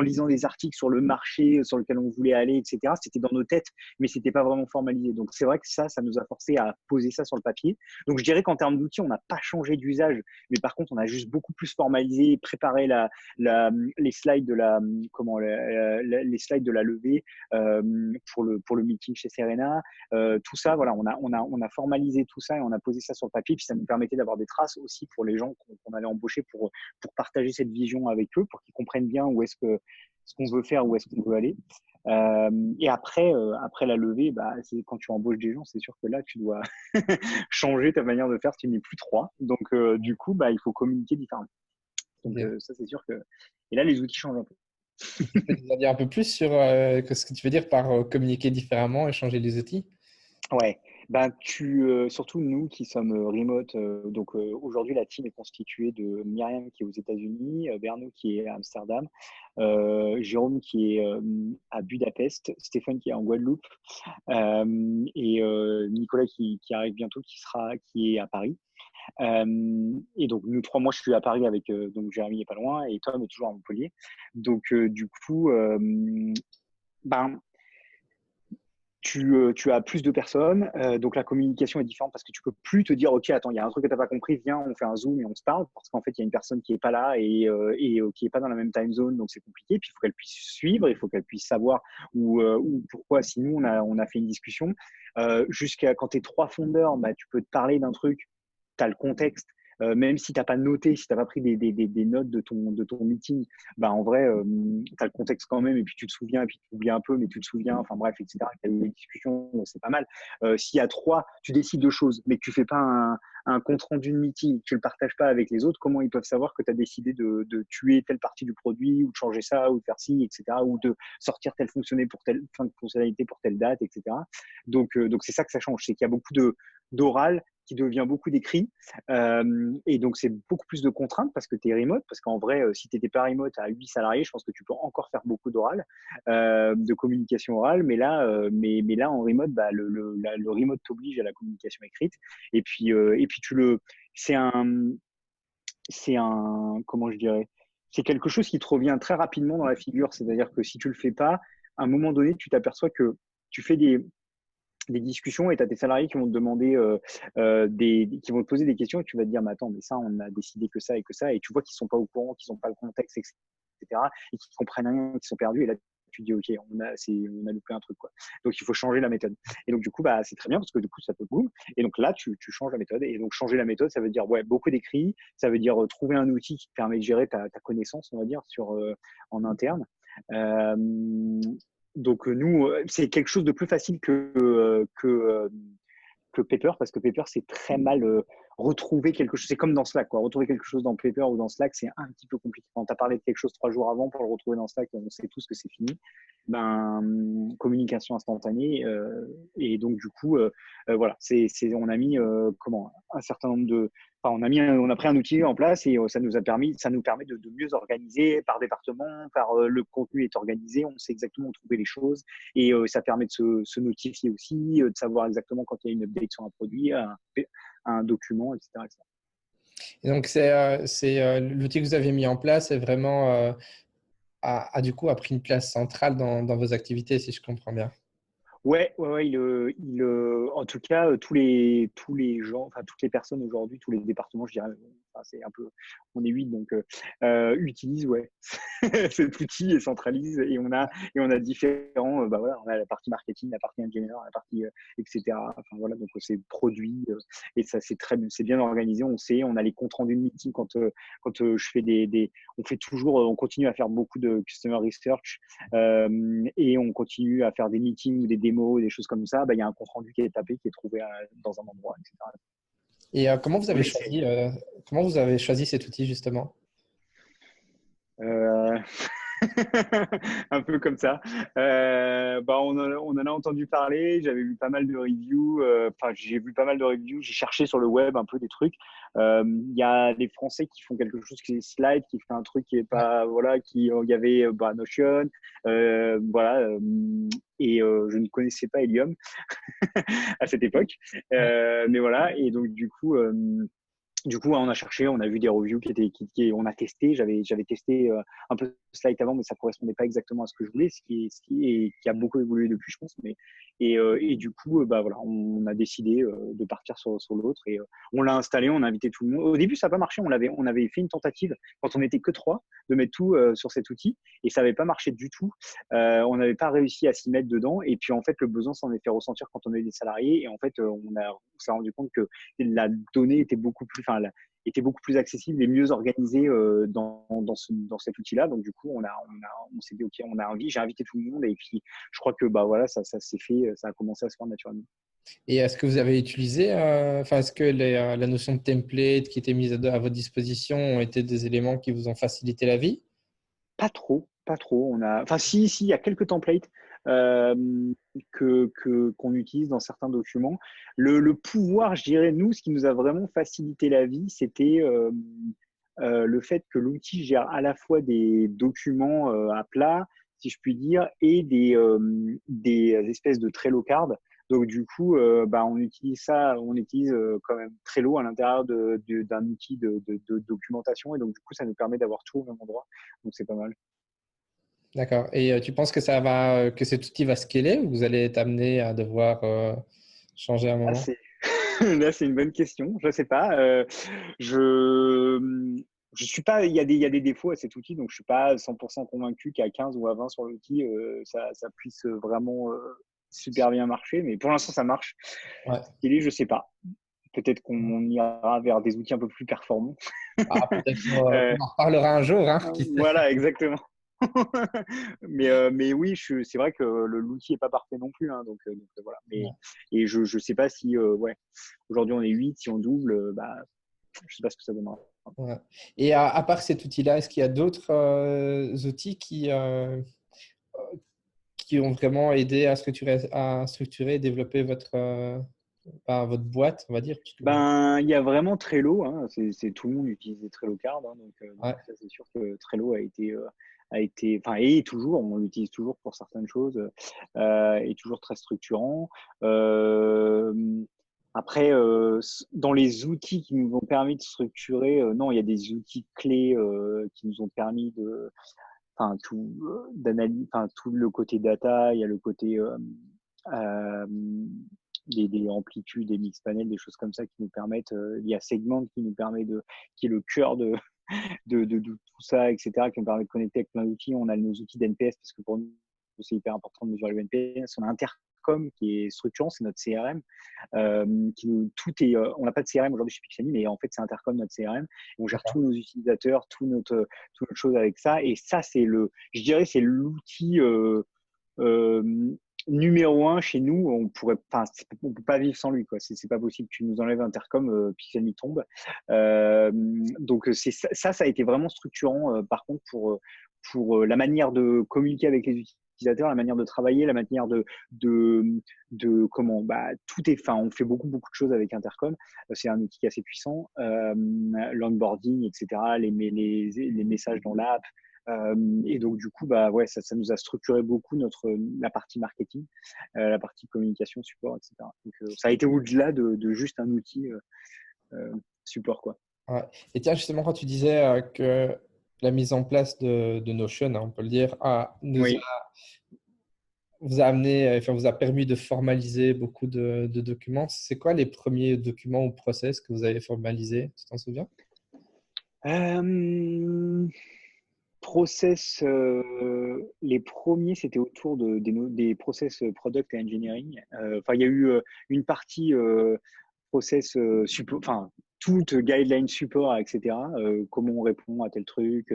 lisant des articles sur le marché sur lequel on voulait aller, etc. C'était dans nos têtes, mais c'était pas vraiment formalisé. Donc c'est vrai que ça nous a forcé à poser ça sur le papier. Donc, je dirais qu'en termes d'outils, on n'a pas changé d'usage, mais par contre, on a juste beaucoup plus formalisé, préparé les slides les slides de la levée pour le meeting chez Serena. Tout ça, voilà, on a formalisé tout ça et on a posé ça sur le papier. Puis ça nous permettait d'avoir des traces aussi pour les gens qu'on allait embaucher pour partager cette vision avec eux, pour qu'ils comprennent bien où est-ce que ce qu'on veut faire, où est-ce qu'on veut aller. Et après la levée, c'est quand tu embauches des gens, c'est sûr que là, tu dois changer ta manière de faire, tu n'es plus trois. Donc, du coup, il faut communiquer différemment. Donc, Ok. ça, c'est sûr que. Et là, les outils changent un peu. Tu peux nous en dire un peu plus sur ce que tu veux dire par communiquer différemment et changer les outils? Ouais, surtout nous qui sommes remote, donc aujourd'hui la team est constituée de Myriam qui est aux États-Unis, Berno qui est à Amsterdam, Jérôme qui est à Budapest, Stéphane qui est en Guadeloupe, et Nicolas qui arrive bientôt, qui est à Paris. Et donc nous trois, moi je suis à Paris avec donc Jérémy est pas loin et Tom est toujours à Montpellier. Donc du coup, ben tu as plus de personnes, donc la communication est différente parce que tu peux plus te dire ok attends il y a un truc que t'as pas compris, viens on fait un zoom et on se parle parce qu'en fait il y a une personne qui est pas là et qui est pas dans la même time zone donc c'est compliqué. Puis il faut qu'elle puisse suivre, il faut qu'elle puisse savoir ou pourquoi si nous on a fait une discussion jusqu'à quand tu es trois fondeurs, tu peux te parler d'un truc, tu as le contexte. Même si tu n'as pas noté, si tu n'as pas pris des notes de ton meeting, en vrai, tu as le contexte quand même, et puis tu te souviens, et puis tu oublies un peu, mais tu te souviens, enfin bref, etc. Tu as eu des discussions, c'est pas mal. S'il y a trois, tu décides de choses, mais que tu fais pas un compte rendu de meeting, tu le partages pas avec les autres, comment ils peuvent savoir que tu as décidé de tuer telle partie du produit, ou de changer ça, ou de faire ci, etc., ou de sortir telle fonctionnalité pour telle date, etc. Donc c'est ça que ça change, c'est qu'il y a beaucoup d'oral qui devient beaucoup d'écrit. Et donc, c'est beaucoup plus de contraintes parce que tu es remote. Parce qu'en vrai, si tu n'étais pas remote à 8 salariés, je pense que tu peux encore faire beaucoup d'oral, de communication orale. Mais là, en remote, le remote t'oblige à la communication écrite. Et puis comment je dirais, c'est quelque chose qui te revient très rapidement dans la figure. C'est-à-dire que si tu le fais pas, à un moment donné, tu t'aperçois que tu fais des discussions et tu as tes salariés qui vont te demander qui vont te poser des questions et tu vas te dire, mais attends, mais ça, on a décidé que ça et que ça. Et tu vois qu'ils sont pas au courant, qu'ils n'ont pas le contexte, etc. Et qu'ils comprennent rien, qu'ils sont perdus. Et là, tu te dis, OK, on a loupé un truc, quoi. Donc, il faut changer la méthode. Et donc, du coup, bah, c'est très bien parce que du coup, ça te boum. Et donc là, tu changes la méthode. Et donc, changer la méthode, ça veut dire, ouais, beaucoup d'écrits. Ça veut dire trouver un outil qui te permet de gérer ta connaissance, on va dire, en interne. Euh, donc nous, c'est quelque chose de plus facile que Paper, parce que Paper, c'est très mal retrouver quelque chose. C'est comme dans Slack, quoi. Retrouver quelque chose dans Paper ou dans Slack, c'est un petit peu compliqué. Quand tu as parlé de quelque chose 3 jours avant pour le retrouver dans Slack, on sait tous que c'est fini. Communication instantanée. Et donc, du coup, voilà, on a mis un certain nombre de. Enfin, on a pris un outil en place et ça nous permet de mieux organiser par département, le contenu est organisé, on sait exactement où trouver les choses et ça permet de se notifier aussi, de savoir exactement quand il y a une update sur un produit, un document, etc., etc. Et donc, l'outil que vous avez mis en place est vraiment, du coup, a pris une place centrale dans vos activités, si je comprends bien. Ouais, en tout cas, tous les gens, enfin toutes les personnes aujourd'hui, tous les départements, je dirais, enfin, c'est un peu, on est 8, donc utilisent, ouais, cet outil et centralise. Et on a différents, bah voilà, on a la partie marketing, la partie ingénieur, la partie, etc. Enfin voilà, donc c'est produit et ça c'est bien organisé. On sait, on a les comptes rendus de meeting quand je fais on fait toujours, on continue à faire beaucoup de customer research. Et on continue à faire des meetings ou des démos, des choses comme ça, bah, il y a un compte rendu qui est tapé, qui est trouvé dans un endroit, etc. Et Oui, comment vous avez choisi cet outil, justement? euh, un peu comme ça. Bah, on en a entendu parler. J'avais vu pas mal de reviews. Enfin, j'ai vu pas mal de reviews. J'ai cherché sur le web un peu des trucs. Il y a des Français qui font quelque chose qui est Slide, qui fait un truc qui est Ouais. pas voilà, il y avait bah, Notion, voilà. Et je ne connaissais pas Helium à cette époque. Ouais. Mais voilà. Et donc du coup, on a cherché, on a vu des reviews on a testé. J'avais testé un peu Slide avant, mais ça correspondait pas exactement à ce que je voulais, qui a beaucoup évolué depuis, je pense. Et du coup, bah voilà, on a décidé de partir sur l'autre et on l'a installé, on a invité tout le monde. Au début, ça n'a pas marché. On avait fait une tentative quand on n'était que 3 de mettre tout sur cet outil et ça n'avait pas marché du tout. On n'avait pas réussi à s'y mettre dedans. Et puis en fait, le besoin s'en est fait ressentir quand on avait des salariés. Et en fait, on s'est rendu compte que la donnée était beaucoup plus accessible et mieux organisée dans cet outil-là. Donc, du coup, on s'est dit, OK, j'ai invité tout le monde et puis je crois que bah, voilà, ça s'est fait, ça a commencé à se faire naturellement. Et est-ce que vous avez utilisé, est-ce que la notion de template qui était mise à votre disposition ont été des éléments qui vous ont facilité la vie? Pas trop, pas trop. Enfin, si, il y a quelques templates euh, qu'on utilise dans certains documents. Le pouvoir, je dirais, nous, ce qui nous a vraiment facilité la vie, c'était le fait que l'outil gère à la fois des documents à plat, si je puis dire, et des espèces de Trello cards. Donc du coup, bah, on utilise quand même Trello à l'intérieur d'un outil de documentation, et donc du coup, ça nous permet d'avoir tout au même endroit. Donc c'est pas mal. D'accord. Et tu penses que que cet outil va scaler ou vous allez être amené à devoir changer à un Ah, moment? là, c'est une bonne question. Je sais pas. Je suis pas. Il y a des défauts à cet outil, donc je suis pas 100% convaincu qu'à 15 ou à 20 sur l'outil, ça puisse vraiment super bien marcher. Mais pour l'instant, ça marche. Ouais. Je sais pas. Peut-être qu'on ira vers des outils un peu plus performants. Ah, peut-être Euh, on en reparlera un jour, hein, qui sait. voilà, exactement. Mais oui, c'est vrai que l'outil est pas parfait non plus, hein, donc voilà. Ouais. Et je sais pas si, ouais, aujourd'hui on est 8, si on double, bah, je sais pas ce que ça donnera. Ouais. Et à part cet outil-là, est-ce qu'il y a d'autres outils qui ont vraiment aidé à structurer et développer votre boîte, on va dire? Ben, il y a vraiment Trello, hein, tout le monde utilise des Trello cards, hein, donc Ouais, ça c'est sûr que Trello enfin, et toujours, on l'utilise toujours pour certaines choses, et toujours très structurant. Euh, Après, dans les outils qui nous ont permis de structurer, non, il y a des outils clés qui nous ont permis enfin, tout le côté data, il y a le côté euh, des amplitudes, des mix panels, des choses comme ça qui nous permettent. Il y a Segment qui nous permet qui est le cœur de tout ça, etc., qui nous permet de connecter avec plein d'outils. On a nos outils d'NPS parce que pour nous, c'est hyper important de mesurer le NPS. On a Intercom qui est structurant, c'est notre CRM. On n'a pas de CRM aujourd'hui chez Pixelmy, mais en fait, c'est Intercom, notre CRM. On gère tous nos utilisateurs, toute notre chose avec ça. Et ça, je dirais, c'est l'outil numéro un chez nous. On peut pas vivre sans lui, quoi. C'est pas possible. Tu nous enlèves Intercom, Pixelmy tombe. Donc, ça a été vraiment structurant, par contre, pour la manière de communiquer avec les utilisateurs, la manière de travailler, la manière comment on fait beaucoup de choses avec Intercom. C'est un outil qui est assez puissant. L'onboarding, etc., les messages dans l'app. Et donc du coup, ça nous a structuré beaucoup la partie marketing, la partie communication, support, etc. Donc ça a été au-delà de juste un outil support, quoi. Ouais. Et tiens, justement, quand tu disais que la mise en place de Notion, hein, on peut le dire, Oui. vous a amené, enfin, vous a permis de formaliser beaucoup de documents. C'est quoi les premiers documents ou process que vous avez formalisés? Tu t'en souviens? Process, les premiers, c'était autour des process product et engineering. Il y a eu une partie process support, toute guideline support, etc. Comment on répond à tel truc.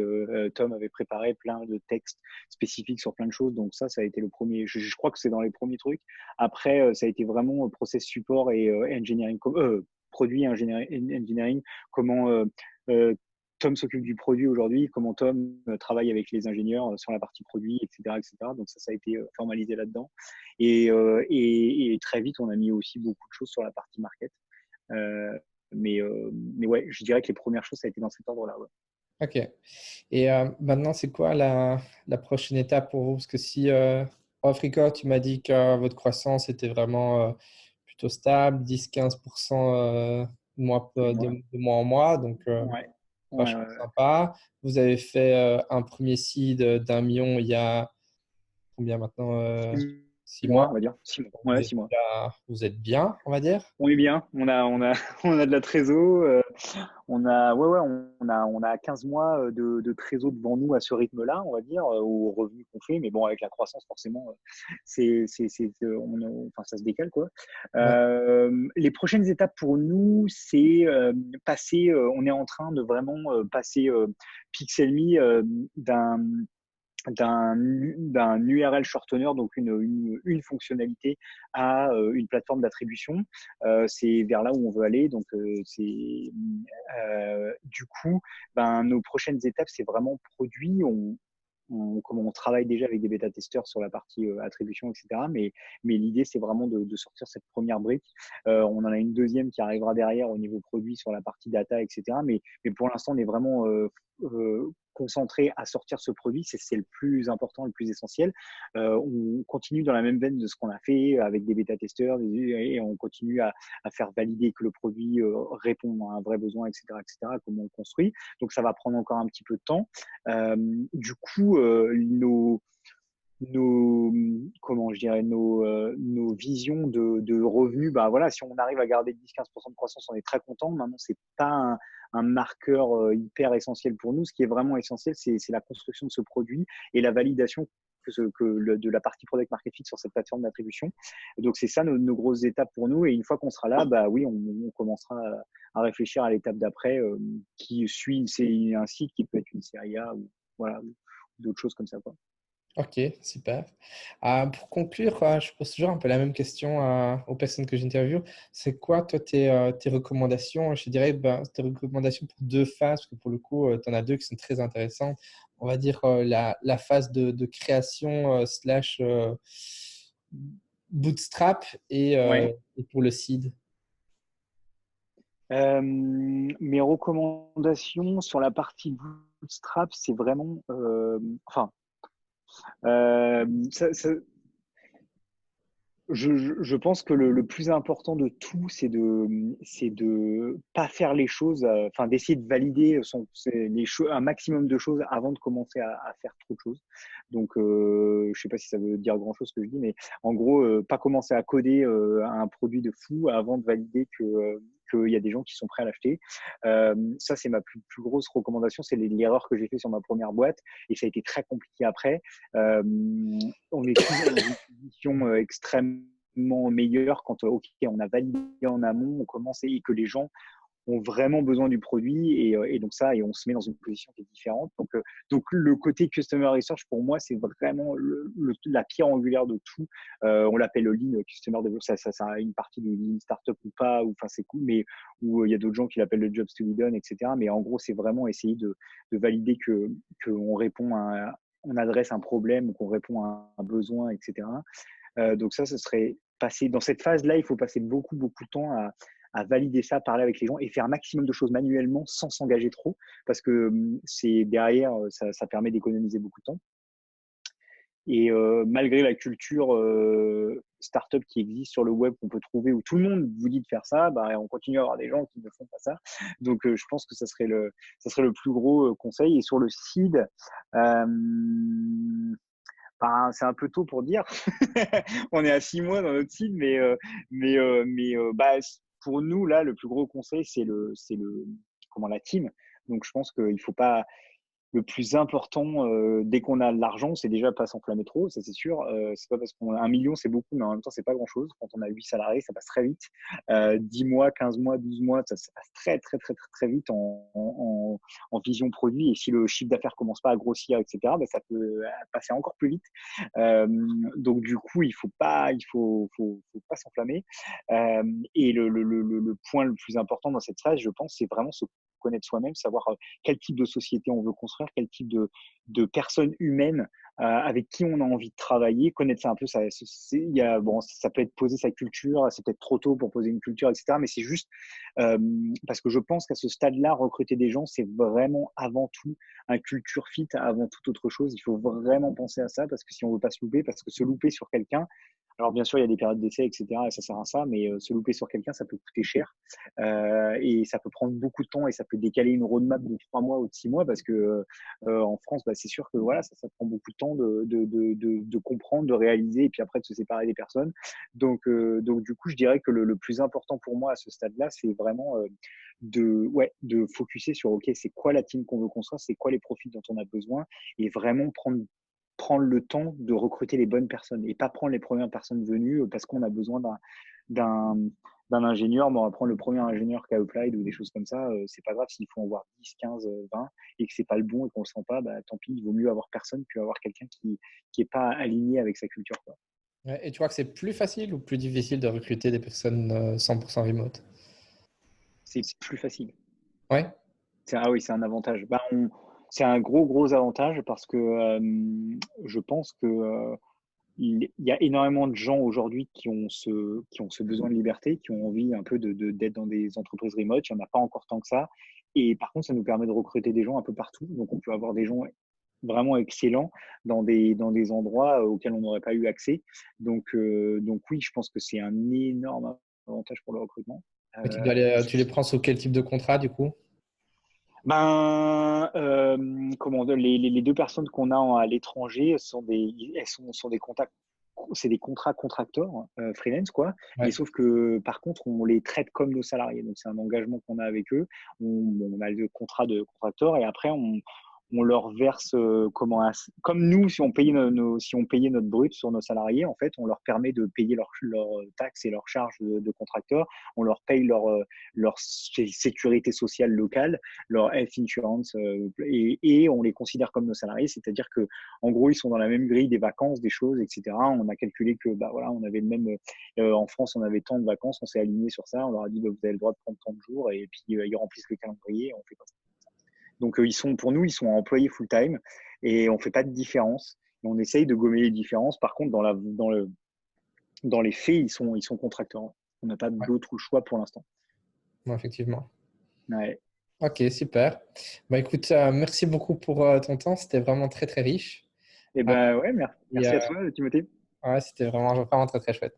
Tom avait préparé plein de textes spécifiques sur plein de choses. Donc ça a été le premier. Je crois que c'est dans les premiers trucs. Après, ça a été vraiment process support et engineering, produit engineering. Comment Tom s'occupe du produit aujourd'hui, comment Tom travaille avec les ingénieurs sur la partie produit, etc., etc. Donc ça a été formalisé là-dedans. Et très vite, on a mis aussi beaucoup de choses sur la partie market. Mais ouais, je dirais que les premières choses, ça a été dans cet ordre-là. Ouais. Ok. Et maintenant, c'est quoi la prochaine étape pour vous? Parce que si Africa, tu m'as dit que votre croissance était vraiment plutôt stable, 10-15% de mois en mois, donc Ouais. Ouais, vachement ouais, ouais. sympa. Vous avez fait un premier seed d'1 million il y a combien maintenant? 6 mois. On va dire. 6 mois. Vous Ouais, êtes, 6 mois. vous êtes bien, on va dire. On est bien. On a de la trésor. On a 15 mois de trésor devant nous à ce rythme-là, on va dire, aux revenus qu'on fait. Mais bon, avec la croissance, forcément, ça se décale, quoi. Ouais. Les prochaines étapes pour nous, c'est passer. On est en train de vraiment passer Pixelme d'un URL shortener, donc une fonctionnalité, à une plateforme d'attribution. C'est vers là où on veut aller. Donc, du coup, nos prochaines étapes, c'est vraiment produit. Comme on travaille déjà avec des bêta-testeurs sur la partie attribution, etc. Mais l'idée, c'est vraiment de sortir cette première brique. On en a une deuxième qui arrivera derrière au niveau produit sur la partie data, etc. Mais pour l'instant, on est vraiment concentré à sortir ce produit. C'est le plus important, le plus essentiel. On continue dans la même veine de ce qu'on a fait avec des bêta-testeurs et on continue à faire valider que le produit répond à un vrai besoin, etc., etc., comment on construit. Donc, ça va prendre encore un petit peu de temps. Du coup, comment je dirais, nos visions de revenus, voilà, si on arrive à garder 10-15% de croissance, on est très content. Maintenant, c'est pas un marqueur hyper essentiel pour nous. Ce qui est vraiment essentiel, c'est la construction de ce produit et la validation de la partie product market fit sur cette plateforme d'attribution. Donc, c'est ça nos grosses étapes pour nous. Et une fois qu'on sera là, oui, on commencera à réfléchir à l'étape d'après qui suit un site qui peut être une série A ou voilà, ou d'autres choses comme ça, quoi. Ok, super. Pour conclure, je pose toujours un peu la même question aux personnes que j'interviewe. C'est quoi, toi, tes recommandations? Je dirais tes recommandations pour 2 phases, parce que pour le coup, tu en as 2 qui sont très intéressantes. On va dire la phase de création slash bootstrap Ouais. et pour le seed. Mes recommandations sur la partie bootstrap, c'est vraiment, euh, ça- je pense que le plus important de tout, c'est de pas faire les choses, enfin d'essayer de valider un maximum de choses avant de commencer à faire trop de choses. Donc, je sais pas si ça veut dire grand-chose ce que je dis, mais en gros, pas commencer à coder un produit de fou avant de valider qu'il y a des gens qui sont prêts à l'acheter. Ça, c'est ma plus grosse recommandation. C'est l'erreur que j'ai fait sur ma première boîte et ça a été très compliqué après. Euh, on est toujours dans une position extrêmement meilleure quand ok, on a validé en amont, on commence et que les gens ont vraiment besoin du produit et donc ça et on se met dans une position qui est différente. Donc le côté customer research pour moi c'est vraiment la pierre angulaire de tout. On l'appelle le lean customer development, ça a une partie du lean startup ou pas, ou enfin c'est cool, mais où il y a d'autres gens qui l'appellent le jobs to be done, etc. Mais en gros c'est vraiment essayer de valider que on répond on adresse un problème ou qu'on répond à un besoin, etc. Donc ça, ce serait passer dans cette phase-là, il faut passer beaucoup, beaucoup de temps à valider ça, parler avec les gens et faire un maximum de choses manuellement sans s'engager trop parce que c'est derrière, ça permet d'économiser beaucoup de temps. Et malgré la culture startup qui existe sur le web qu'on peut trouver où tout le monde vous dit de faire ça, bah, on continue à avoir des gens qui ne font pas ça. Donc je pense que ça serait le plus gros conseil. Et sur le seed, bah, c'est un peu tôt pour dire. On est à 6 mois dans notre site, mais bah, pour nous, là, le plus gros conseil, comment la team. Donc, je pense qu'il faut pas, le plus important, dès qu'on a de l'argent, c'est déjà pas s'enflammer trop, ça c'est sûr. C'est pas parce qu'on a 1 million, c'est beaucoup, mais en même temps, c'est pas grand-chose. Quand on a 8 salariés, ça passe très vite. 10 mois, 15 mois, 12 mois, ça passe très, très, très, très, très vite en vision produit. Et si le chiffre d'affaires commence pas à grossir, etc., ben, ça peut passer encore plus vite. Donc, du coup, il faut pas s'enflammer. Et le point le plus important dans cette phase, je pense, c'est vraiment se connaître soi-même, savoir quel type de société on veut construire, quel type de personnes humaines avec qui on a envie de travailler, connaître ça un peu. Ça peut être poser sa culture, c'est peut-être trop tôt pour poser une culture, etc. Mais c'est juste parce que je pense qu'à ce stade-là, recruter des gens, c'est vraiment avant tout un culture fit, avant toute autre chose. Il faut vraiment penser à ça parce que si on veut pas se louper, parce que se louper sur quelqu'un, alors bien sûr, il y a des périodes d'essai, etc. Et ça sert à ça, mais se louper sur quelqu'un, ça peut coûter cher. Et ça peut prendre beaucoup de temps et ça peut décaler une roadmap de 3 mois ou de 6 mois parce que en France, bah, c'est sûr que voilà, ça prend beaucoup de temps de comprendre, de réaliser et puis après de se séparer des personnes. Donc du coup, je dirais que le plus important pour moi à ce stade-là, c'est vraiment de focuser sur OK, c'est quoi la team qu'on veut construire, c'est quoi les profils dont on a besoin et vraiment prendre le temps de recruter les bonnes personnes et pas prendre les premières personnes venues parce qu'on a besoin d'un d'un ingénieur, bon, on va prendre le premier ingénieur qui a applied ou des choses comme ça, c'est pas grave s'il faut en voir 10, 15, 20 et que c'est pas le bon et qu'on le sent pas, bah, tant pis, il vaut mieux avoir personne que avoir quelqu'un qui est pas aligné avec sa culture, quoi. Ouais, et tu crois que c'est plus facile ou plus difficile de recruter des personnes 100% remote? C'est plus facile. Ouais, Ah oui, c'est un avantage. Bah, c'est un gros avantage parce que je pense que il y a énormément de gens aujourd'hui qui ont ce besoin de liberté, qui ont envie un peu d'être dans des entreprises remote. Il n'y en a pas encore tant que ça. Et par contre, ça nous permet de recruter des gens un peu partout. Donc, on peut avoir des gens vraiment excellents dans des endroits auxquels on n'aurait pas eu accès. Donc oui, je pense que c'est un énorme avantage pour le recrutement. mais Euh, tu les prends sous quel type de contrat du coup? comment dire, les deux personnes qu'on a à l'étranger elles sont sur des contacts, c'est des contrats contracteurs, freelance quoi. Mais Ouais. sauf que par contre, on les traite comme nos salariés. Donc c'est un engagement qu'on a avec eux. On a le contrat de contracteur et après on leur verse comme nous si on payait si on payait notre brut sur nos salariés en fait on leur permet de payer leurs taxes et leurs charges de contracteurs, on leur paye leur sécurité sociale locale, leur health insurance et on les considère comme nos salariés, c'est-à-dire que en gros ils sont dans la même grille des vacances, des choses, etc. On a calculé que bah voilà on avait le même en France on avait tant de vacances, on s'est aligné sur ça, on leur a dit bah, vous avez le droit de prendre tant de jours et puis ils remplissent le calendrier, on fait comme ça. Donc, pour nous, ils sont employés full-time et on ne fait pas de différence. On essaye de gommer les différences. Par contre, dans les faits, ils sont contracteurs. On n'a pas Ouais, d'autre choix pour l'instant. ouais, effectivement. Ouais. Ok, super. Bah, écoute, merci beaucoup pour ton temps. C'était vraiment très, très riche. Et Euh, ben ouais, et, merci à toi, Timothée. Ouais, c'était vraiment, vraiment très, très chouette.